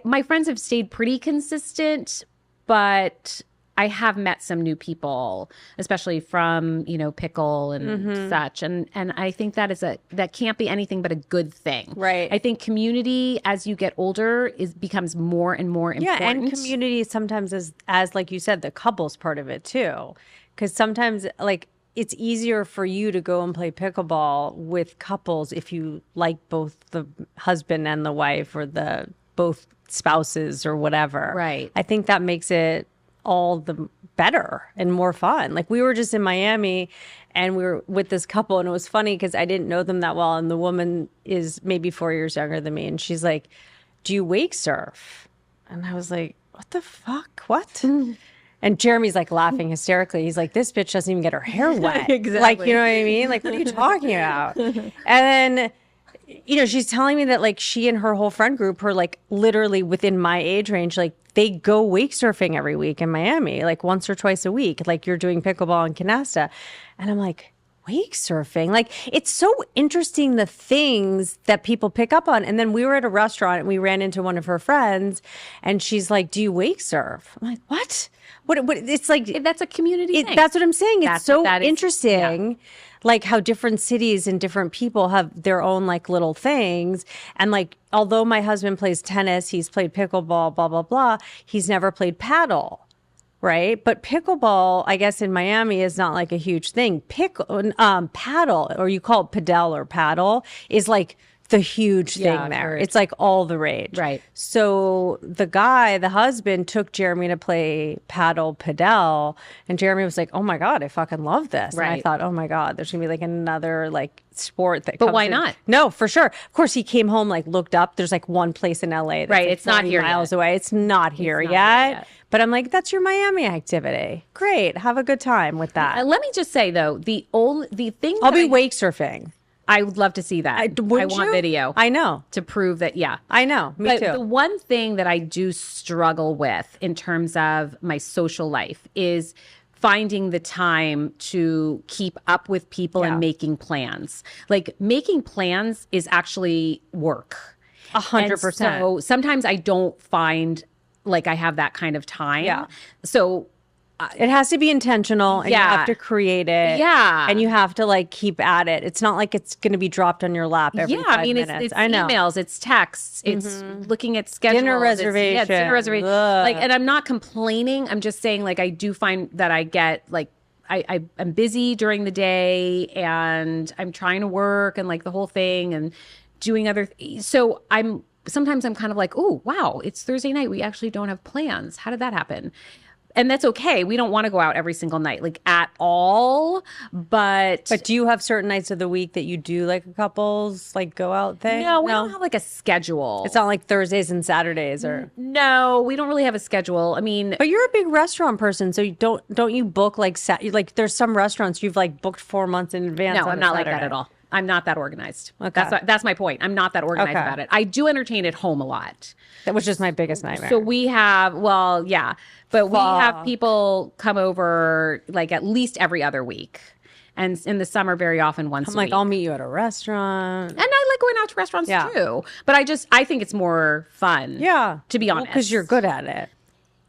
My friends have stayed pretty consistent, but I have met some new people, especially from, you know, Pickle and such. And I think that can't be anything but a good thing. Right. I think community as you get older becomes more and more important. Yeah, and community sometimes as like you said, the couples part of it too. Because sometimes like it's easier for you to go and play pickleball with couples if you like both the husband and the wife or the both spouses or whatever. Right. I think that makes it all the better and more fun. Like we were just in Miami and we were with this couple and it was funny because I didn't know them that well. And the woman is maybe 4 years younger than me. And she's like, do you wake surf? And I was like, what the fuck? What? And Jeremy's like laughing hysterically. He's like, this bitch doesn't even get her hair wet. Exactly. Like, you know what I mean? Like, what are you talking about? And then, you know, she's telling me that like she and her whole friend group are like literally within my age range. Like they go wake surfing every week in Miami, like once or twice a week. Like you're doing pickleball and canasta. And I'm like, wake surfing. Like it's so interesting the things that people pick up on. And then we were at a restaurant and we ran into one of her friends and she's like, do you wake surf? I'm like, what? What it's like That's a community thing. That's what I'm saying. It's That's so what that is. interesting. Yeah. Like how different cities and different people have their own like little things. And like, although my husband plays tennis, he's played pickleball, blah, blah, blah. He's never played paddle. Right. But pickleball, I guess in Miami is not like a huge thing. Paddle, or you call it padel or paddle, is like the huge thing there. It's like all the rage. Right. So the husband took Jeremy to play padel, and Jeremy was like, oh my God, I fucking love this. Right. And I thought, oh my God, there's gonna be like another like sport that But comes why in. not? No, for sure. Of course, he came home, like looked up. There's like one place in LA that's Right, like it's not 40 here miles yet. away. It's not here not yet. here yet. But I'm like, that's your Miami activity. Great. Have a good time with that. Let me just say though, the thing I'll that be wake surfing. I would love to see that. I Wouldn't want you? video I know. to prove that. Yeah. I know. Me But too. the one thing that I do struggle with in terms of my social life is finding the time to keep up with people and making plans. Like making plans is actually work. 100%. So sometimes I don't find like I have that kind of time. Yeah. So It has to be intentional and you Yeah. have to create it. Yeah. And you have to like keep at it. It's not like it's going to be dropped on your lap every 5 minutes. It's I know. emails, it's texts, it's looking at schedules, Dinner it's dinner reservation. Ugh. Like, and I'm not complaining. I'm just saying, like, I do find that I get like I'm busy during the day and I'm trying to work and like the whole thing and doing so sometimes I'm kind of like, oh wow, it's Thursday night. We actually don't have plans. How did that happen? And that's okay. We don't want to go out every single night, like at all. But do you have certain nights of the week that you do like a couples like go out thing? no, we don't have like a schedule. It's not like Thursdays and Saturdays or. No, we don't really have a schedule. I mean, But you're a big restaurant person, so you don't you book like there's some restaurants you've like booked 4 months in advance. no, on I'm a not like that Saturday. at all. I'm not that organized. Okay. That's my point. I'm not that organized Okay. about it. I do entertain at home a lot. That was just my biggest nightmare. So we have, well, yeah, but we have people come over like at least every other week. And in the summer, very often once I'm a like, week. I'll meet you at a restaurant. And I like going out to restaurants Yeah. too. But I think it's more fun. Yeah. To be honest. Because you're good at it.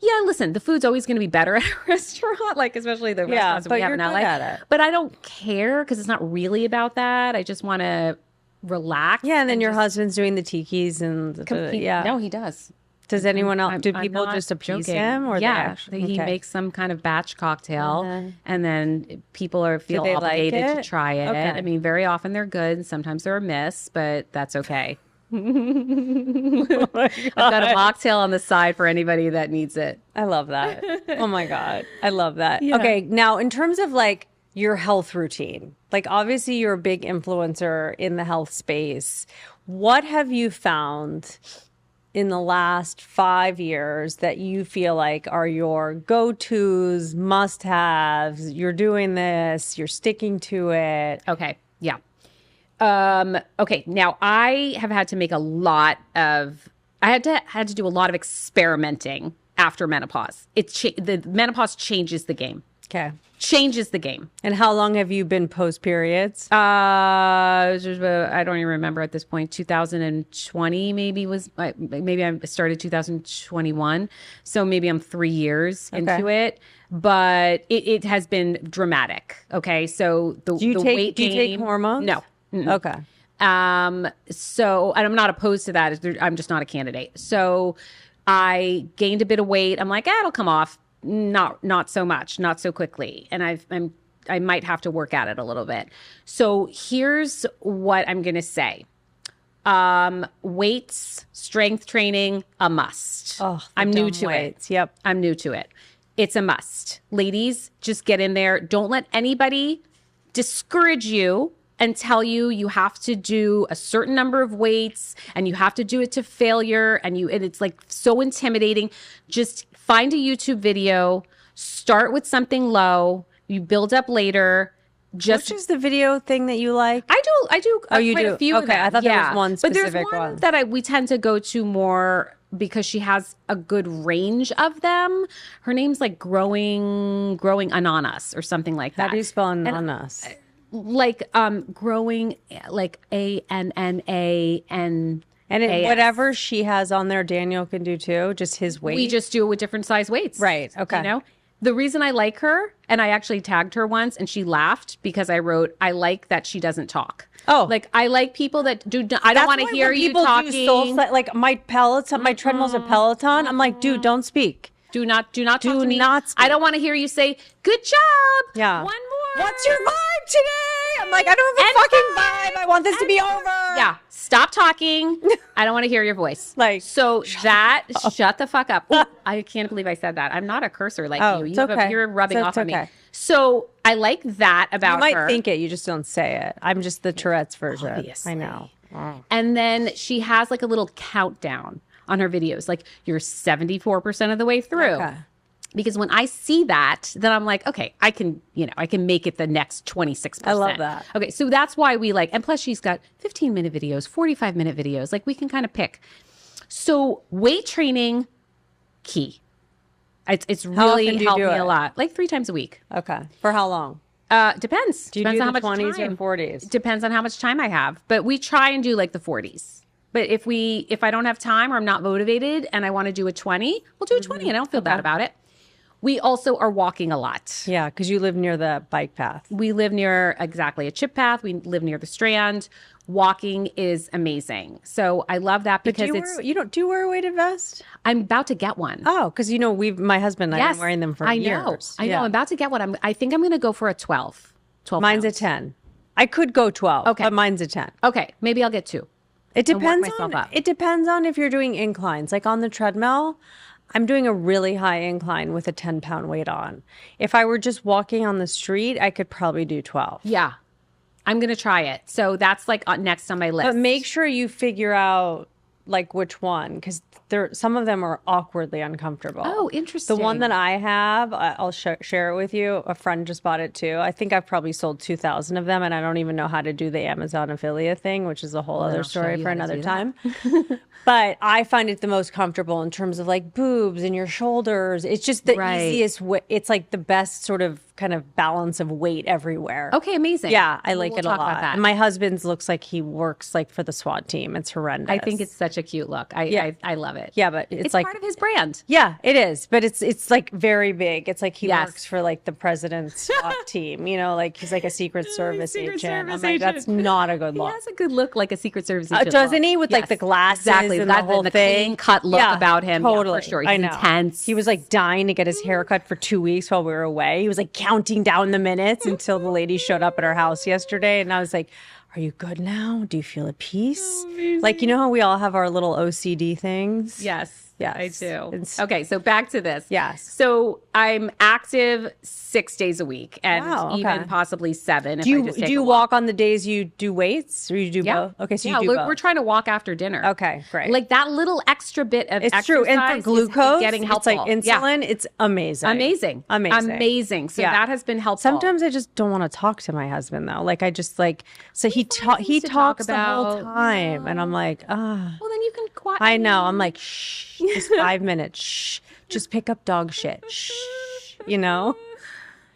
Yeah, listen, the food's always going to be better at a restaurant, like especially the restaurants that but we have you're in LA. good at it. But I don't care because it's not really about that. I just want to relax. Yeah, and then your husband's doing the tikis and yeah. No, he does. Does anyone else? Do I'm people not just appease joking. him, or they yeah, actually, he okay. makes some kind of batch cocktail, and then people feel they like obligated to it? try it. Okay. I mean, very often they're good, sometimes they're a miss, but that's okay. I've got a mocktail on the side for anybody that needs it. I love that. Oh my God. I love that. Okay. Now, in terms of like your health routine, like obviously you're a big influencer in the health space. What have you found in the last 5 years that you feel like are your go-tos, must-haves? You're doing this, you're sticking to it. Okay. Yeah. Okay. Now I have had to make a lot of I had to do a lot of experimenting after menopause. The menopause changes the game. Okay. Changes the game. And how long have you been post periods? I don't even remember at this point. 2020 maybe I started 2021. So maybe I'm 3 years into it. But it has been dramatic. Okay. So the weight gain. Do you take hormones? No. Mm-mm. Okay. So, and I'm not opposed to that. I'm just not a candidate. So I gained a bit of weight. I'm like, it'll come off. Not so much, not so quickly. And I might have to work at it a little bit. So here's what I'm going to say. Weights, strength training, a must. Oh, I'm new to it. Yep. I'm new to it. It's a must. Ladies, just get in there. Don't let anybody discourage you and tell you have to do a certain number of weights and you have to do it to failure and it's like so intimidating. Just find a YouTube video, start with something low, you build up later. Which is the video thing that you like? I do. Oh, you quite do? a few of Okay, them. I thought there was one specific but there's one one. that we tend to go to more because she has a good range of them. Her name's like growing ananas or something like that. How do you spell ananas? Like growing like ANNAN. And whatever she has on there, Daniel can do too, just his weight. We just do it with different size weights. Right. Okay. You know? The reason I like her, and I actually tagged her once and she laughed because I wrote, I like that she doesn't talk. Oh. Like I like people that I don't want to hear you talking. Like my Peloton, my treadmill's a Peloton. I'm like, dude, don't speak. Do not talk to me. Not speak. I don't want to hear you say, good job. Yeah. One more. What's your vibe today? I'm like, I don't have a fucking vibe. I want this to be over. Yeah. Stop talking. I don't want to hear your voice. Like, so shut the fuck up. Ooh, I can't believe I said that. I'm not a cursor like you. You're rubbing off on me. So I like that about her. You might think it. You just don't say it. I'm just the Tourette's version. Obviously. I know. And then she has like a little countdown on her videos. Like you're 74% of the way through. Okay. Because when I see that, then I'm like, okay, I can make it the next 26%. I love that. Okay, so that's why we like, and plus she's got 15-minute videos, 45-minute videos. Like we can kind of pick. So weight training, key. It's really helped me a lot. Like 3 times a week. Okay. For how long? Depends. Do you Depends do on the how much 20s time. or 40s? Depends on how much time I have. But we try and do like the 40s. But if I don't have time or I'm not motivated and I want to do a 20, we'll do a 20 and I don't feel bad about it. We also are walking a lot. Yeah, because you live near the bike path. We live near exactly a chip path. We live near the Strand. Walking is amazing. So I love that because do you wear a weighted vest? I'm about to get one. Oh, because my husband and I have been wearing them for years. I know. I'm about to get one. I think I'm going to go for a 12. 12 Mine's pounds. a 10. I could go 12. Okay. But mine's a 10. Okay. Maybe I'll get 2. It depends on if you're doing inclines. Like on the treadmill, I'm doing a really high incline with a 10-pound weight on. If I were just walking on the street, I could probably do 12. Yeah. I'm going to try it. So that's like next on my list. But make sure you figure out like which one, because some of them are awkwardly uncomfortable. Oh, interesting. The one that I have, I'll share it with you. A friend just bought it too. I think I've probably sold 2,000 of them, and I don't even know how to do the Amazon affiliate thing, which is a whole other story for another time. But I find it the most comfortable in terms of like boobs and your shoulders. It's just the easiest way. It's like the best sort of kind of balance of weight everywhere. Okay, amazing. Yeah, I like it a lot. And my husband's looks like he works like for the SWAT team. It's horrendous. I think it's such a cute look. I love it. Yeah, but it's like part of his brand. Yeah, it is. But it's like very big. It's like he works for like the president's SWAT team. You know, like he's like a Secret Service agent. I'm like, that's not a good look. He has a good look, like a Secret Service agent. Doesn't he? With like the glasses and the whole the thing. Clean cut look about him. Totally. Yeah, for sure. He's intense. He was like dying to get his hair cut for 2 weeks while we were away. He was like counting down the minutes until the lady showed up at our house yesterday. And I was like, are you good now? Do you feel at peace? Like, you know how we all have our little OCD things? Yes. Yes. I do. It's- Okay, so back to this. Yes. So I'm active 6 days a week, and Wow, okay. even possibly 7 if Do I you just take do you a walk on the days you do weights, or you do both? Okay, so you do look, both. we're trying to walk after dinner. Okay, great. Like that little extra bit of It's exercise true, and for is glucose, getting it's helpful. like insulin. It's amazing, Amazing. So Yeah. that has been helpful. Sometimes I just don't want to talk to my husband though. Like I just like so he things to talk talks the whole about, time, and I'm like, ah. Well, then you can quiet. I know. I'm like, shh, just 5 minutes. Shh, just pick up dog shit. Shh, you know.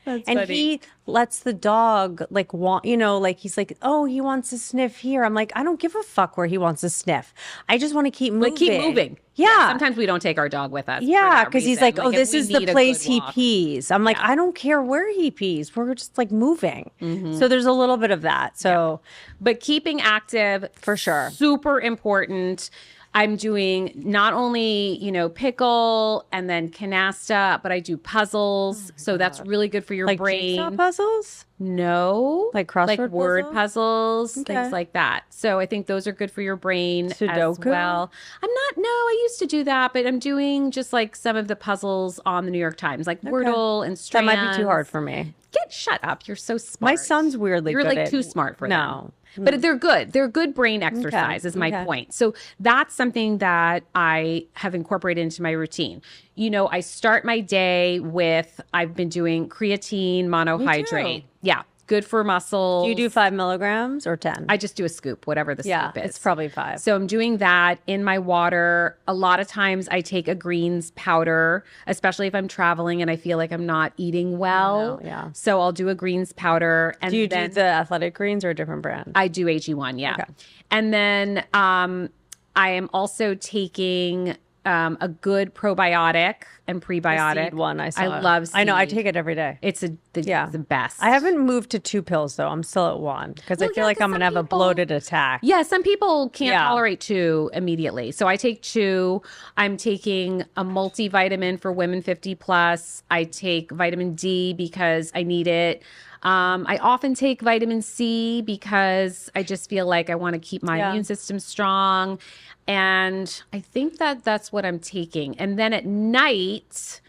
That's And funny. he lets the dog like want, like he's like, oh, he wants to sniff here. I'm like, I don't give a fuck where he wants to sniff. I just want to keep moving. Like keep moving. Yeah. Sometimes we don't take our dog with us. Yeah, because he's like, oh, if this we is the need a place good he walk. pees. I'm like, I don't care where he pees. We're just like moving. So there's a little bit of that. So But keeping active For sure. super important. I'm doing not only, pickle and then canasta, but I do puzzles. So that's really good for your like brain. jigsaw puzzles. No. Like crossword word puzzles? puzzles, Okay. things like that. So I think those are good for your brain as Sudoku? well. I used to do that, but I'm doing just like some of the puzzles on the New York Times, like Wordle and That Strands. might be too hard for me. Shut up. You're so smart. My son's weirdly You're good like at- too smart for No. them. But they're good. They're good brain exercise is my Okay. point. So that's something that I have incorporated into my routine. I start my day with, I've been doing creatine monohydrate. too. Yeah. Good for muscles. Do you do 5 milligrams or 10? I just do a scoop, whatever the yeah, scoop is. it's probably 5. So I'm doing that in my water. A lot of times I take a greens powder, especially if I'm traveling and I feel like I'm not eating well. yeah. So I'll do a greens powder. And do you then do the athletic greens or a different brand? I do AG1, yeah. Okay. And then I am also taking a good probiotic and prebiotic. Seed one I saw. I love I know. I Seed. take it every day. It's the best. I haven't moved to 2 pills though. I'm still at 1 because I Well, feel yeah, like 'cause I'm gonna some have a people- bloated attack. Yeah, some people can't Yeah. tolerate 2 immediately. So I take 2. I'm taking a multivitamin for women 50 plus. I take vitamin D because I need it. I often take vitamin C because I just feel like I want to keep my immune system strong. And I think that's what I'm taking. And then at night,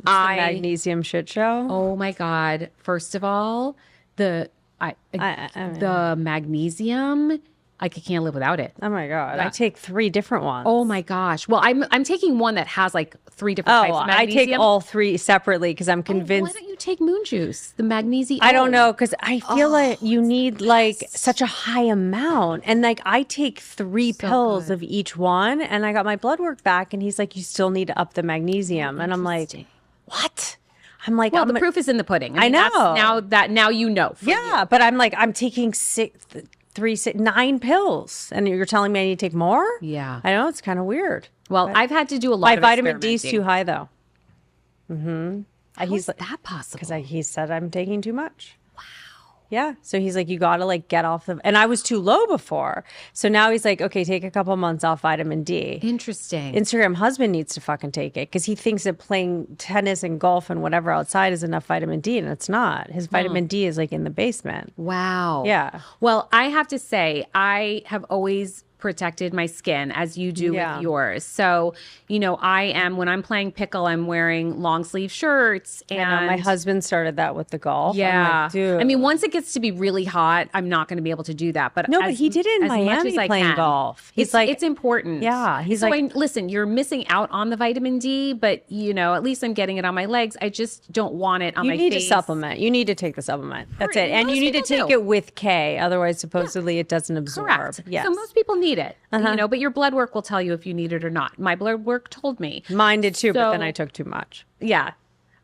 The magnesium shit show. oh my God, first of all, the magnesium, I can't live without it. Oh my god! I take 3 different ones. Oh my gosh. Well, I'm taking one that has like 3 different types of I magnesium. take all 3 separately because I'm Why convinced. don't you take moon juice? The magnesium. I don't know because I feel like you need like such a high amount, and like I take 3 pills of each one, and I got my blood work back, and he's like, you still need to up the magnesium, and I'm like, what? I'm like, Well, the proof is in the pudding. I that's know. now you know. for you. yeah, but I'm like, I'm taking 9 pills, and you're telling me I need to take more? Yeah. I know it's kind of weird. Well, I've had to do a lot My of vitamin D is too experimenting. high though. How He's is like, that possible? because he said I'm taking too much. Wow. Yeah. So he's like, you got to like get off the, and I was too low before. So now he's like, okay, take a couple months off vitamin D. Interesting. Instagram husband needs to fucking take it because he thinks that playing tennis and golf and whatever outside is enough vitamin D, and it's not. His vitamin D is like in the basement. Wow. Yeah. Well, I have to say, I have always protected my skin as you do Yeah. with yours. So, when I'm playing pickle, I'm wearing long sleeve shirts and My husband started that with the golf. I'm yeah. like, dude. I mean, once it gets to be really hot, I'm not going to be able to do that. But No, but he did it in as much Miami as I playing can. golf. He's It's like- it's important. Yeah, he's so like- listen, you're missing out on the vitamin D, but at least I'm getting it on my legs. I just don't want it on you my need face. to supplement. You need to take the supplement. That's it. And Most you need to people take do. it with K. Otherwise, supposedly it doesn't absorb. Correct. Yes. So most people need it. But your blood work will tell you if you need it or not. My blood work told me. Mine did too, but then So- I took too much. Yeah.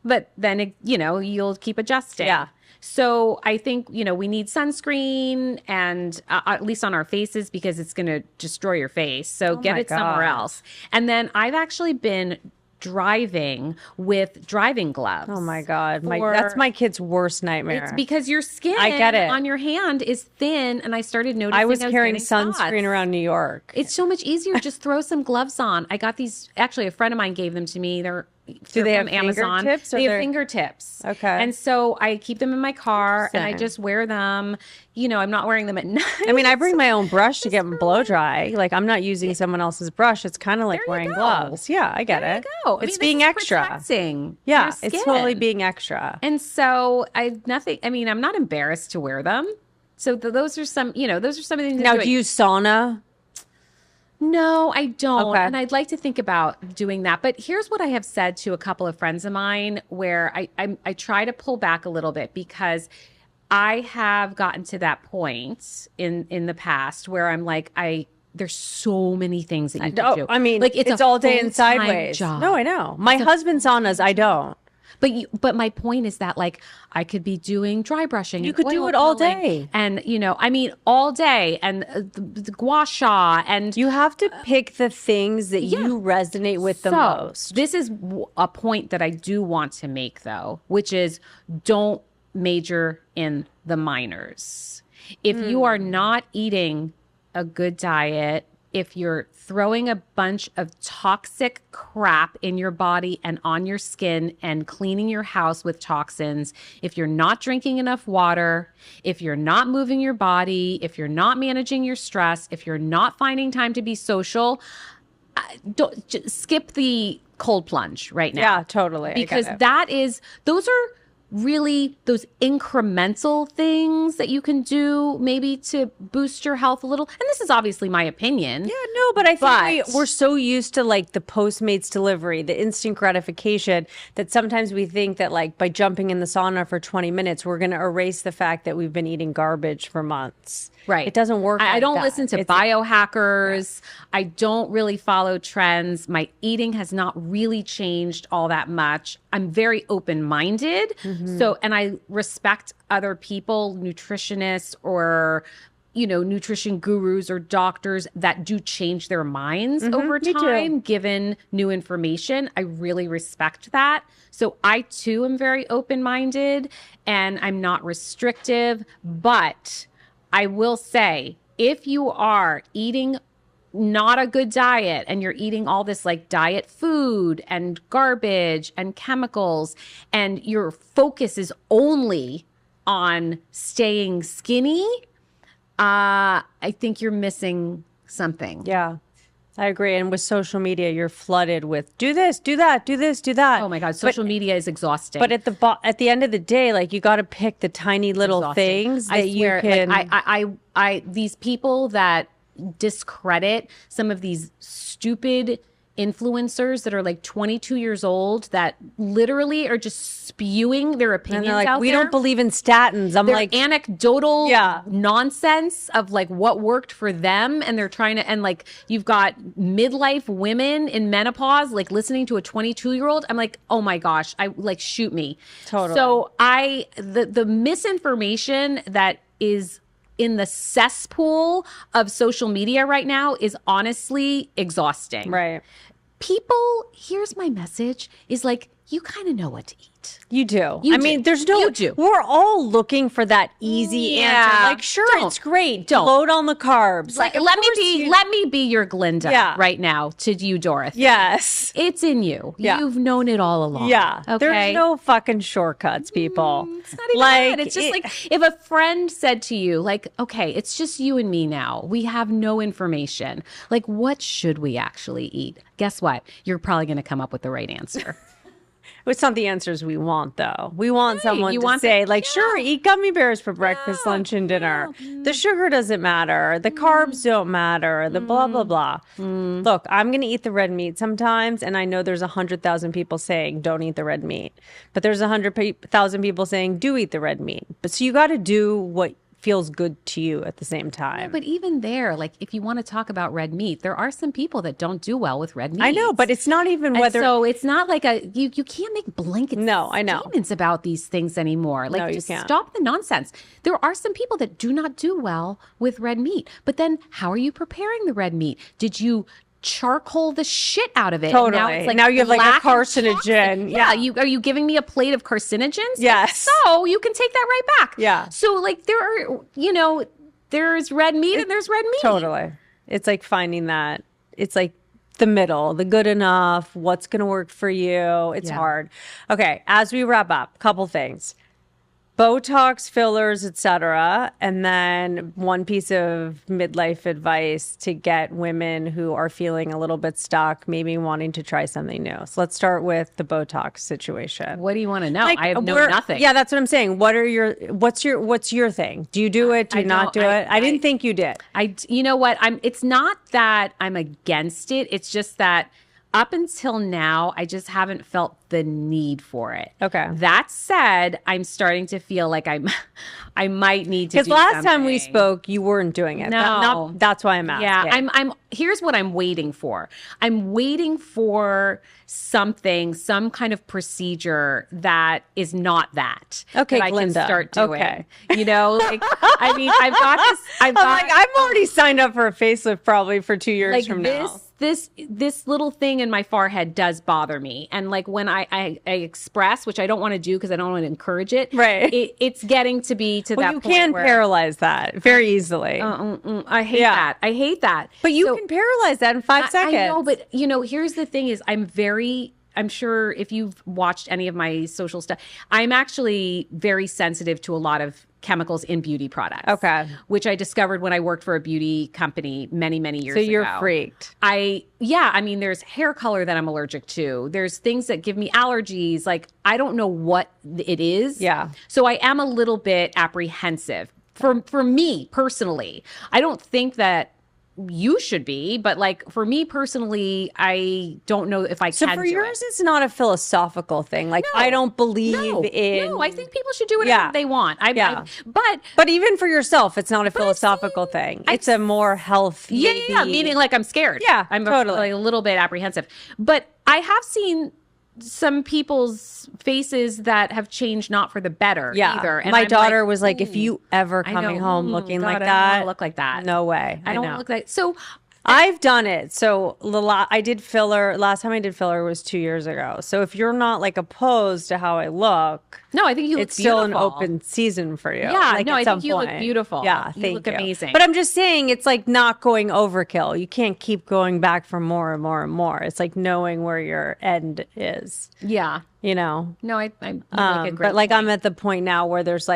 But then, you'll keep adjusting. Yeah. So I think, we need sunscreen and at least on our faces because it's going to destroy your face. So get my it somewhere God. else. And then I've actually been driving with driving gloves. Oh my God. for- That's my kid's worst nightmare. It's because your skin I get it. on your hand is thin. And I started noticing I was carrying getting sunscreen spots. around New York. It's so much easier. Just throw some gloves on. I got these. Actually, a friend of mine gave them to me. They're Do they have from Amazon. fingertips? Or They have fingertips. Okay. And so I keep them in my car and I Same. just wear them. You know, I'm not wearing them at night. I mean, I bring my own brush to get them blow dry. Like, I'm not using someone else's brush. It's kind of like There you wearing go. gloves. Yeah, I get There it. you go. I It's mean, being this is extra. protecting Yeah, your it's totally skin. being extra. And so I'm not embarrassed to wear them. So those are some, those are some of the things. Now, do you use sauna? No, I don't. Okay. And I'd like to think about doing that. But here's what I have said to a couple of friends of mine where I try to pull back a little bit because I have gotten to that point in the past where I'm like, there's so many things that you can do. I mean, like it's a all day and full-time sideways. job. No, I know. My husband saunas, I don't. But my point is that like I could be doing dry brushing. You could do it all day. And all day and the gua sha and You have to pick the things that you resonate with the most. This is a point that I do want to make though, which is don't major in the minors. If you are not eating a good diet, if you're throwing a bunch of toxic crap in your body and on your skin and cleaning your house with toxins, if you're not drinking enough water, if you're not moving your body, if you're not managing your stress, if you're not finding time to be social, don't just skip the cold plunge right now. Yeah, totally. Because those are really those incremental things that you can do maybe to boost your health a little. And this is obviously my opinion. Yeah, no, but I think we're so used to like the Postmates delivery, the instant gratification, that sometimes we think that like by jumping in the sauna for 20 minutes, we're going to erase the fact that we've been eating garbage for months. Right. It doesn't work. I like don't that. listen to biohackers. I don't really follow trends. My eating has not really changed all that much. I'm very open-minded. So, and I respect other people, nutritionists or, nutrition gurus or doctors that do change their minds over time, given new information. I really respect that. So I too am very open-minded and I'm not restrictive, but I will say, if you are eating not a good diet and you're eating all this like diet food and garbage and chemicals and your focus is only on staying skinny, I think you're missing something. Yeah, I agree. And with social media, you're flooded with do this, do that, do this, do that. Oh my God, social media is exhausting. But at the end of the day, like you got to pick the tiny little things that you can. Like, these people that discredit some of these stupid influencers that are like 22 years old that literally are just spewing their opinions like, out we there. don't believe in statins. I'm They're like anecdotal nonsense of like what worked for them. And they're trying to, and like you've got midlife women in menopause, like listening to a 22-year-old. I'm like, oh my gosh, I like shoot me. Totally. So the misinformation that is in the cesspool of social media right now is honestly exhausting. Right. People, here's my message, is like, you kind of know what to eat. You do. You I do. mean, there's no. You do. We're all looking for that easy answer. Like, sure, it's great. Don't. Load on the carbs. Like, let me be your Glinda right now to you, Dorothy. Yes. It's in you. Yeah. You've known it all along. Yeah. Okay. There's no fucking shortcuts, people. It's not even that. It's just like if a friend said to you, like, okay, it's just you and me now. We have no information. Like, what should we actually eat? Guess what? You're probably going to come up with the right answer. It's not the answers we want, though. We want someone to say, sure, eat gummy bears for breakfast, lunch, and dinner. The sugar doesn't matter. The carbs don't matter. The blah, blah, blah. Look, I'm going to eat the red meat sometimes, and I know there's 100,000 people saying don't eat the red meat. But there's 100,000 people saying do eat the red meat. But so you got to do what feels good to you at the same time. Yeah, but even there, like if you want to talk about red meat, there are some people that don't do well with red meat. I know, but it's not even whether. So it's not like you can't make blanket statements about these things anymore. Like, no, just you can't. Stop the nonsense. There are some people that do not do well with red meat. But then how are you preparing the red meat? Did you charcoal the shit out of it? Totally. Now it's like now you have like a black and carcinogen. Yeah. Are you giving me a plate of carcinogens? Yes. So you can take that right back. Yeah. So like there are, there's red meat and there's red meat. Totally. It's like finding that. It's like the middle, the good enough, what's going to work for you. It's hard. Okay, as we wrap up, couple things. Botox, fillers, etc. And then one piece of midlife advice to get women who are feeling a little bit stuck, maybe wanting to try something new. So let's start with the Botox situation. What do you want to know? I have nothing. Yeah, that's what I'm saying. What's your thing? Do you do it? Do you not do it? I didn't think you did. You know what? It's not that I'm against it. It's just that up until now, I just haven't felt the need for it. Okay. That said, I'm starting to feel like I might need to do something. Because last time we spoke, you weren't doing it. No. That's why I'm asking. Yeah, here's what I'm waiting for. I'm waiting for some kind of procedure that is not that. Okay, that I Glinda. can start doing. Okay. I mean, I've got this. I'm already signed up for a facelift probably for 2 years from now. This little thing in my forehead does bother me. And like when I express, which I don't want to do because I don't want to encourage it. Right. It's getting to be to that point you can paralyze that very easily. I hate that. I hate that. But you can paralyze that in 5 seconds. I know, but here's the thing is I'm sure if you've watched any of my social stuff, I'm actually very sensitive to a lot of chemicals in beauty products. Okay. Which I discovered when I worked for a beauty company many, many years ago. So you're freaked. I mean, there's hair color that I'm allergic to. There's things that give me allergies. Like, I don't know what it is. Yeah. So I am a little bit apprehensive. For me personally, I don't think that you should be, but like for me personally, I don't know if I can. So for yours, it's not a philosophical thing. Like I don't believe in. No, I think people should do whatever they want. But even for yourself, it's not a philosophical thing. It's a more healthy. Yeah, meaning like I'm scared. Yeah, I'm totally. a little bit apprehensive. But I have seen some people's faces that have changed not for the better either. And my daughter was like, if you ever coming home looking like I that, don't look like that. No way. I don't look like so. I've done it. So I did filler. Last time I did filler was 2 years ago. So if you're not like opposed to how I look, no, I think you look it's beautiful. still an open season for you. Yeah, like I think you look beautiful. Yeah, you look amazing. But I'm just saying, it's like not going overkill. You can't keep going back for more and more and more. It's like knowing where your end is. Yeah, No, I make a great but like point. I'm at the point now where there's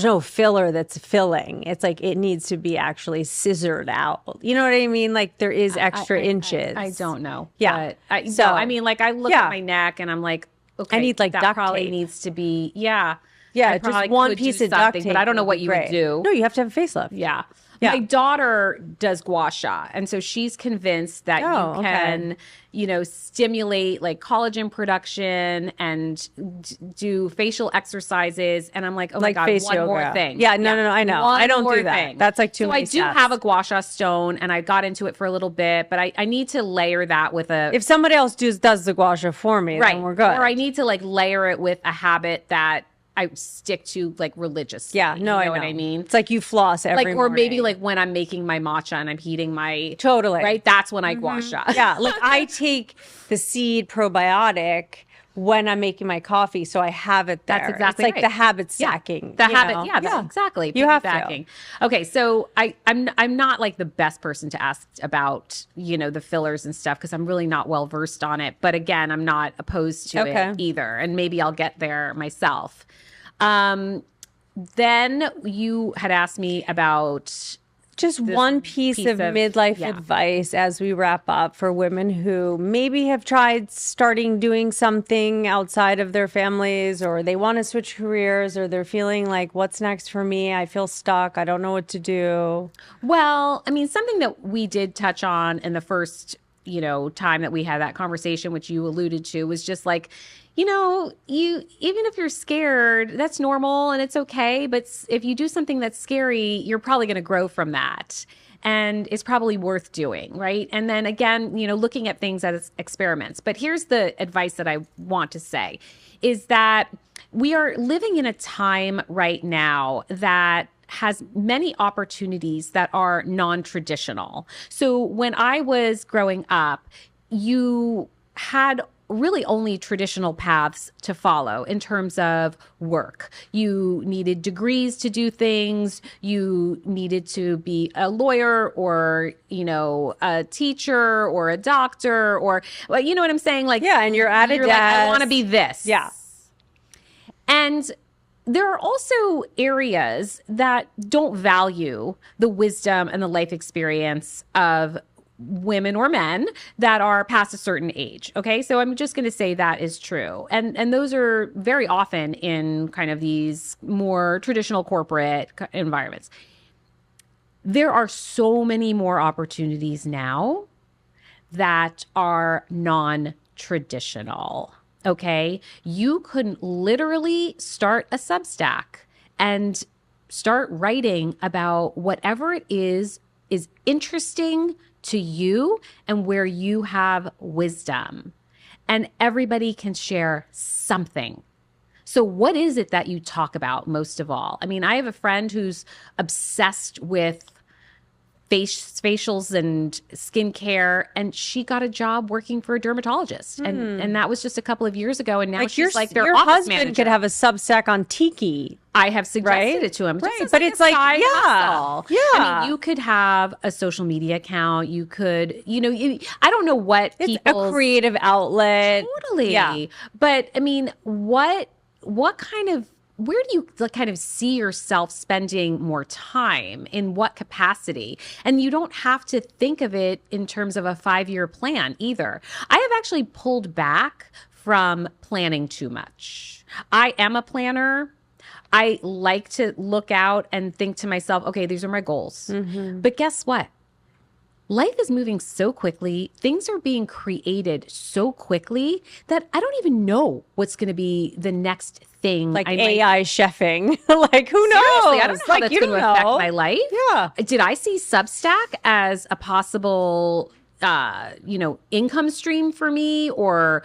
no filler that's filling. It's like it needs to be actually scissored out. You know what I mean? Like there is extra inches. I don't know. Yeah. But I mean, like I look at my neck and I'm like, okay, I need like that duct probably tape. needs to be, yeah, just one piece of duct tape. But I don't know what you would do. No, you have to have a facelift. Yeah. My daughter does gua sha, and so she's convinced that you can, stimulate like collagen production and do facial exercises. And I'm like, oh like my God, face one yoga. more thing. Yeah, no, I know. I don't do that. Thing. That's like too so many I do steps. have a gua sha stone, and I got into it for a little bit, but I need to layer that with if somebody else does the gua sha for me, then we're good. Or I need to like layer it with a habit that I stick to like religiously. Yeah, no, you know I know what I mean. It's like you floss every or morning. maybe like when I'm making my matcha and I'm heating my right. That's when I gua sha. Yeah, like I take the seed probiotic when I'm making my coffee, so I have it there. That's exactly it's like the habit stacking. The habit, exactly. You have to. Okay, so I'm not like the best person to ask about the fillers and stuff because I'm really not well versed on it. But again, I'm not opposed to it either, and maybe I'll get there myself. Then you had asked me about just one piece of midlife advice as we wrap up for women who maybe have tried doing something outside of their families, or they want to switch careers, or they're feeling like, what's next for me? I feel stuck. I don't know what to do. Well, I mean, something that we did touch on in the first, time that we had that conversation, which you alluded to, was just like, you even if you're scared, that's normal and it's okay. But if you do something that's scary, you're probably going to grow from that. And it's probably worth doing, right? And then again, looking at things as experiments. But here's the advice that I want to say is that we are living in a time right now that has many opportunities that are non-traditional. So when I was growing up, you had really only traditional paths to follow in terms of work. You needed degrees to do things. You needed to be a lawyer or, a teacher or a doctor or, well, you know what I'm saying? Like, yeah, and you're at a like, I want to be this. Yeah. And there are also areas that don't value the wisdom and the life experience of women or men that are past a certain age. Okay. So I'm just going to say that is true. And those are very often in kind of these more traditional corporate environments. There are so many more opportunities now that are non-traditional. Okay. You could literally start a Substack and start writing about whatever it is interesting to you and where you have wisdom. And everybody can share something. So what is it that you talk about most of all? I mean, I have a friend who's obsessed with facials and skincare, and she got a job working for a dermatologist, and that was just a couple of years ago. And now she's like their your office husband manager. Could have a Substack on Tiki. I have suggested Right? it to him, Right. just as But like it's a like, side yeah, hustle. yeah. I mean, you could have a social media account. You could, I don't know what It's people's a creative outlet. totally. Yeah. But I mean, what kind of, where do you kind of see yourself spending more time, in what capacity? And you don't have to think of it in terms of a 5-year plan either. I have actually pulled back from planning too much. I am a planner. I like to look out and think to myself, okay, these are my goals. But guess what? Life is moving so quickly. Things are being created so quickly that I don't even know what's going to be the next thing. Like AI chefing. Like, who knows? Seriously, I don't know how Like, that's you going to don't affect know. my life. Yeah. Did I see Substack as a possible income stream for me, or,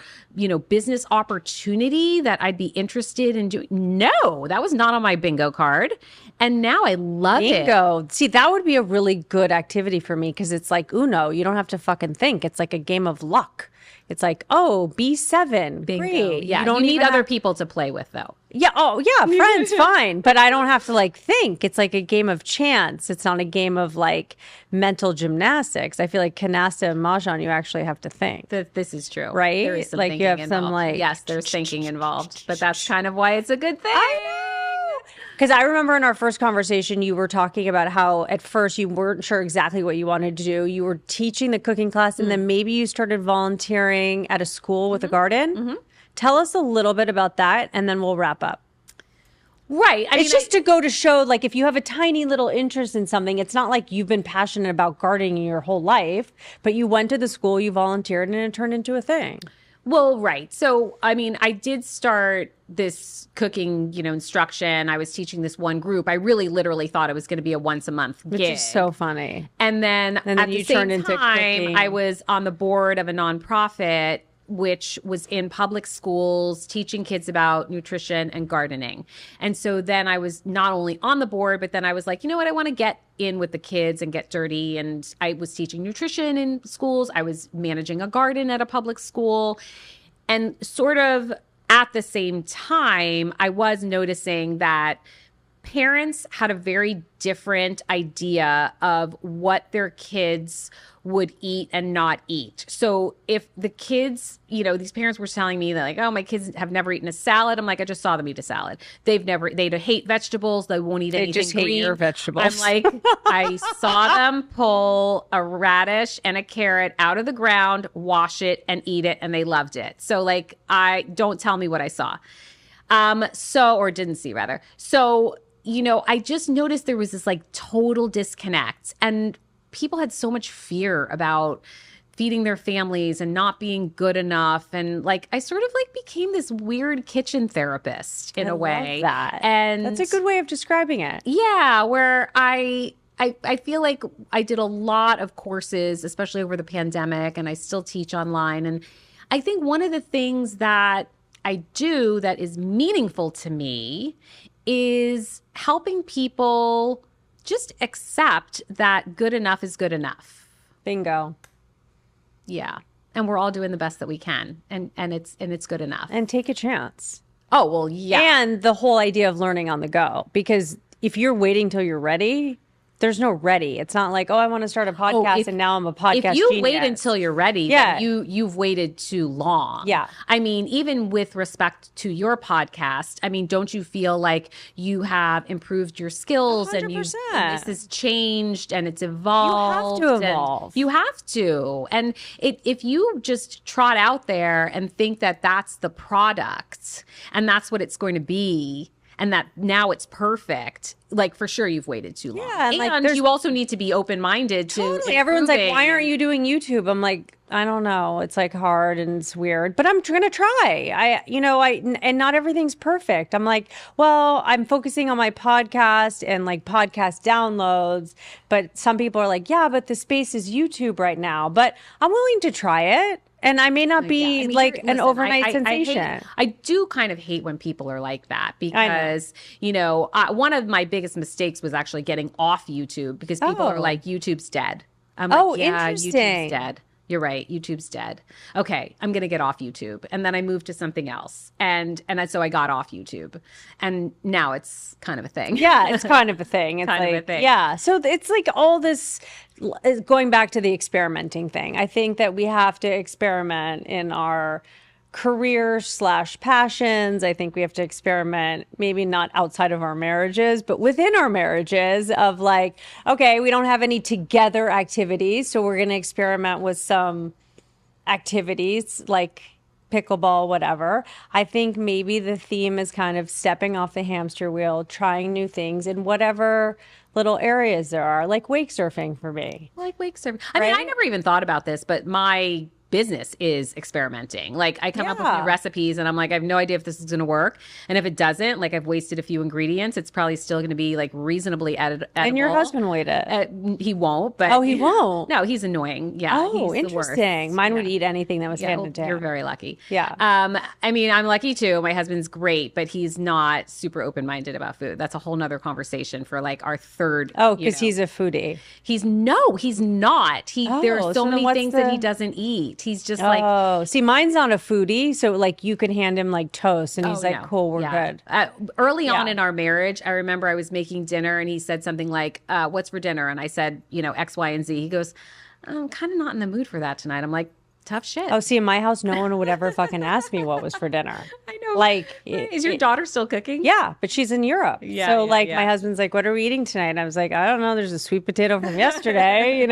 business opportunity that I'd be interested in doing? No, that was not on my bingo card. And now I love it. Bingo. See, that would be a really good activity for me, because it's like Uno. You don't have to fucking think. It's like a game of luck. It's like, oh, B7. Bingo. Great. Yeah, You don't need even other have- people to play with, though. Yeah. Oh, yeah. Friends, fine. But I don't have to like think. It's like a game of chance. It's not a game of like mental gymnastics. I feel like canasta and mahjong, you actually have to think. This is true. Right? There is some Like, you thinking have some, involved. like- Yes, there's thinking involved, but that's kind of why it's a good thing. Because I remember in our first conversation, you were talking about how at first you weren't sure exactly what you wanted to do. You were teaching the cooking class, and then maybe you started volunteering at a school with a garden. Tell us a little bit about that, and then we'll wrap up. Right. It's just to go to show, like, if you have a tiny little interest in something, it's not like you've been passionate about gardening your whole life, but you went to the school, you volunteered, and it turned into a thing. Well, right. So, I mean, I did start this cooking, instruction. I was teaching this one group. I really literally thought it was going to be a once a month gig. Which is so funny. And then at you the same turned into time, cooking. I was on the board of a nonprofit which was in public schools teaching kids about nutrition and gardening. And so then I was not only on the board, but then I was like, you know what, I want to get in with the kids and get dirty. And I was teaching nutrition in schools. I was managing a garden at a public school. And sort of at the same time, I was noticing that parents had a very different idea of what their kids would eat and not eat. So if the kids, these parents were telling me that, like, oh, my kids have never eaten a salad. I'm like, I just saw them eat a salad. They'd hate vegetables. They won't eat anything just hate green. your vegetables. I'm like, I saw them pull a radish and a carrot out of the ground, wash it and eat it. And they loved it. So like, don't tell me what I saw. Or didn't see rather. So, I just noticed there was this like total disconnect, and people had so much fear about feeding their families and not being good enough. And like, I sort of like became this weird kitchen therapist in a way. Love that. And that's a good way of describing it. Yeah, where I feel like I did a lot of courses, especially over the pandemic, and I still teach online. And I think one of the things that I do that is meaningful to me is helping people just accept that good enough is good enough. Bingo. Yeah. and we're all doing the best that we can, and it's good enough. And take a chance. Oh, well, yeah. And the whole idea of learning on the go, because if you're waiting till you're ready, there's no ready. It's not like, oh, I want to start a podcast and now I'm a podcast If you genius. wait until you're ready, then you've waited too long. Yeah. I mean, even with respect to your podcast, I mean, don't you feel like you have improved your skills 100%. and this has changed and it's evolved? You have to evolve. You have to. And if you just trot out there and think that that's the product and that's what it's going to be, and that now it's perfect, like for sure you've waited too long. Yeah, and you also need to be open-minded to totally. Everyone's like, why aren't you doing YouTube? I'm like, I don't know. It's like hard and it's weird, but I'm going to try. And not everything's perfect. I'm like, well, I'm focusing on my podcast and like podcast downloads, but some people are like, yeah, but the space is YouTube right now, but I'm willing to try it. And I may not be an overnight sensation. I do kind of hate when people are like that because, one of my biggest mistakes was actually getting off YouTube because people are like, YouTube's dead. I'm like, yeah, interesting. YouTube's dead. You're right. YouTube's dead. Okay, I'm going to get off YouTube. And then I moved to something else. So I got off YouTube. And now it's kind of a thing. Yeah, it's kind of a thing. It's kind of a thing. Yeah. So it's like all this, going back to the experimenting thing. I think that we have to experiment in our career/passions. I think we have to experiment, maybe not outside of our marriages, but within our marriages of like, okay, we don't have any together activities. So we're going to experiment with some activities like pickleball, whatever. I think maybe the theme is kind of stepping off the hamster wheel, trying new things in whatever little areas there are, like wake surfing for me. Like wake surfing. I mean, I never even thought about this, but my business is experimenting. Like I come up with new recipes and I'm like, I have no idea if this is going to work. And if it doesn't, like I've wasted a few ingredients, it's probably still going to be like reasonably edible. And your husband will eat it. He won't, but he won't. No, he's annoying. Yeah. Oh, he's interesting. Mine would eat anything that was handed to him. You're very lucky. Yeah. I mean, I'm lucky too. My husband's great, but he's not super open-minded about food. That's a whole nother conversation for like our third. Oh, because he's a foodie. He's not. There are so many things that he doesn't eat. He's just like, oh, see, mine's not a foodie, so like you can hand him like toast, and he's like, "Cool, we're good." Early on in our marriage, I remember I was making dinner, and he said something like, "What's for dinner?" And I said, X, Y, and Z. He goes, "I'm kind of not in the mood for that tonight." I'm like, tough shit. Oh, see, in my house, no one would ever fucking ask me what was for dinner. I know. Like, is your daughter still cooking? Yeah, but she's in Europe. Yeah. So, my husband's like, "What are we eating tonight?" And I was like, "I don't know. There's a sweet potato from yesterday,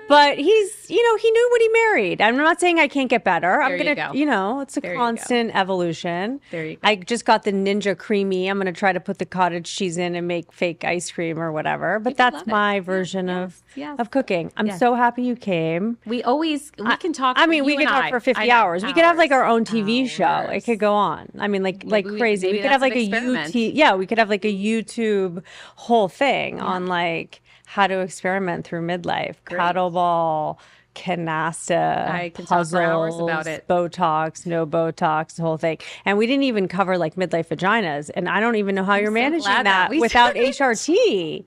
But he's, he knew what he married. I'm not saying I can't get better. I'm gonna, it's a constant evolution. There you go. I just got the Ninja Creamy. I'm gonna try to put the cottage cheese in and make fake ice cream or whatever. But that's my version of cooking. I'm so happy you came. We can talk. I mean, we could talk for 50 hours. We could have like our own TV show. It could go on. I mean, like crazy. We could have like a YouTube. Yeah, we could have like a YouTube whole thing on like how to experiment through midlife, cuddleball, canasta, I can puzzles, talk for hours about it. Botox, no Botox, the whole thing. And we didn't even cover like midlife vaginas. And I don't even know how you're managing that without HRT.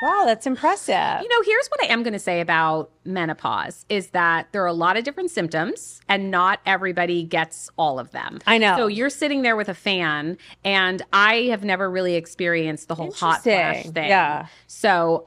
Wow, that's impressive. Here's what I am going to say about menopause is that there are a lot of different symptoms and not everybody gets all of them. I know. So you're sitting there with a fan and I have never really experienced the whole hot flash thing. Yeah. So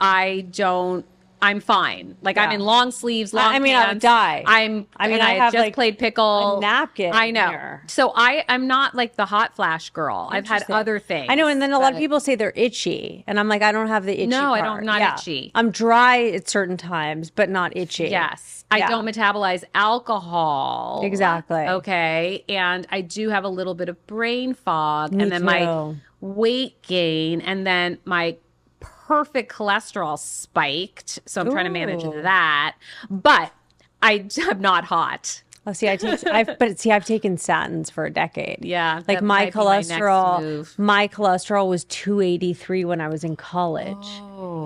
I'm fine. Like I'm in long sleeves, long pants. I would die. I have just played pickle. A napkin. I know. Here. So I'm not like the hot flash girl. I've had other things. I know. And then a lot of people say they're itchy. And I'm like, I don't have the itchy part. I'm not itchy. I'm dry at certain times, but not itchy. Yes. I don't metabolize alcohol. Exactly. Okay. And I do have a little bit of brain fog. And then my weight gain. And then my perfect cholesterol spiked, so I'm trying to manage that. But I'm not hot. Oh, see, I've taken statins for a decade. Yeah, like my cholesterol was 283 when I was in college,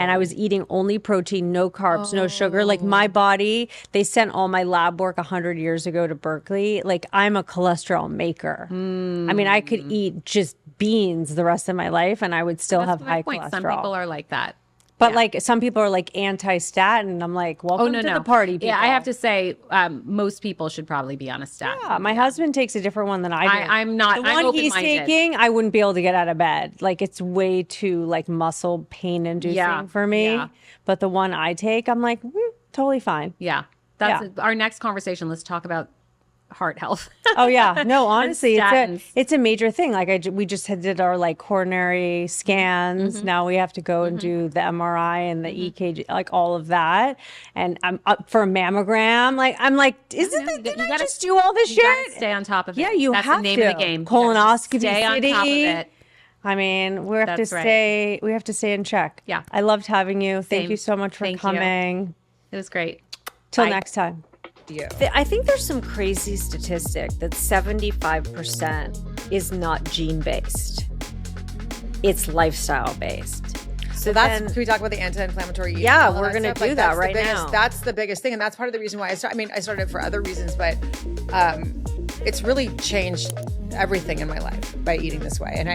and I was eating only protein, no carbs, no sugar. Like my body, they sent all my lab work 100 years ago to Berkeley. Like I'm a cholesterol maker. I mean, I could eat just beans the rest of my life and I would still have high cholesterol. Some people are like that. But like some people are like anti-statin. I'm like, welcome to the party, people. Yeah, I have to say, most people should probably be on a statin. Yeah, my husband takes a different one than I do. I'm not. The one he's taking, I wouldn't be able to get out of bed. Like it's way too like muscle pain inducing for me. Yeah. But the one I take, I'm like, totally fine. Yeah, that's our next conversation. Let's talk about heart health. Oh yeah, no, honestly, it's a major thing. Like we just did our like coronary scans. Now we have to go and do the MRI and the EKG, like all of that. And I'm up for a mammogram. Like I'm like, did I just do all this shit? You gotta stay on top of it. Yeah, you That's have the name to. of the game. Colonoscopy, stay on top of it. I mean, we have to stay. We have to stay in check. Yeah, I loved having you. Thank you so much for coming. It was great. Till next time. I think there's some crazy statistic that 75% is not gene-based. It's lifestyle-based. So can we talk about the anti-inflammatory eating? Yeah, we're going to do that right now. That's the biggest thing. And that's part of the reason why I started. I started it for other reasons, but it's really changed everything in my life by eating this way. And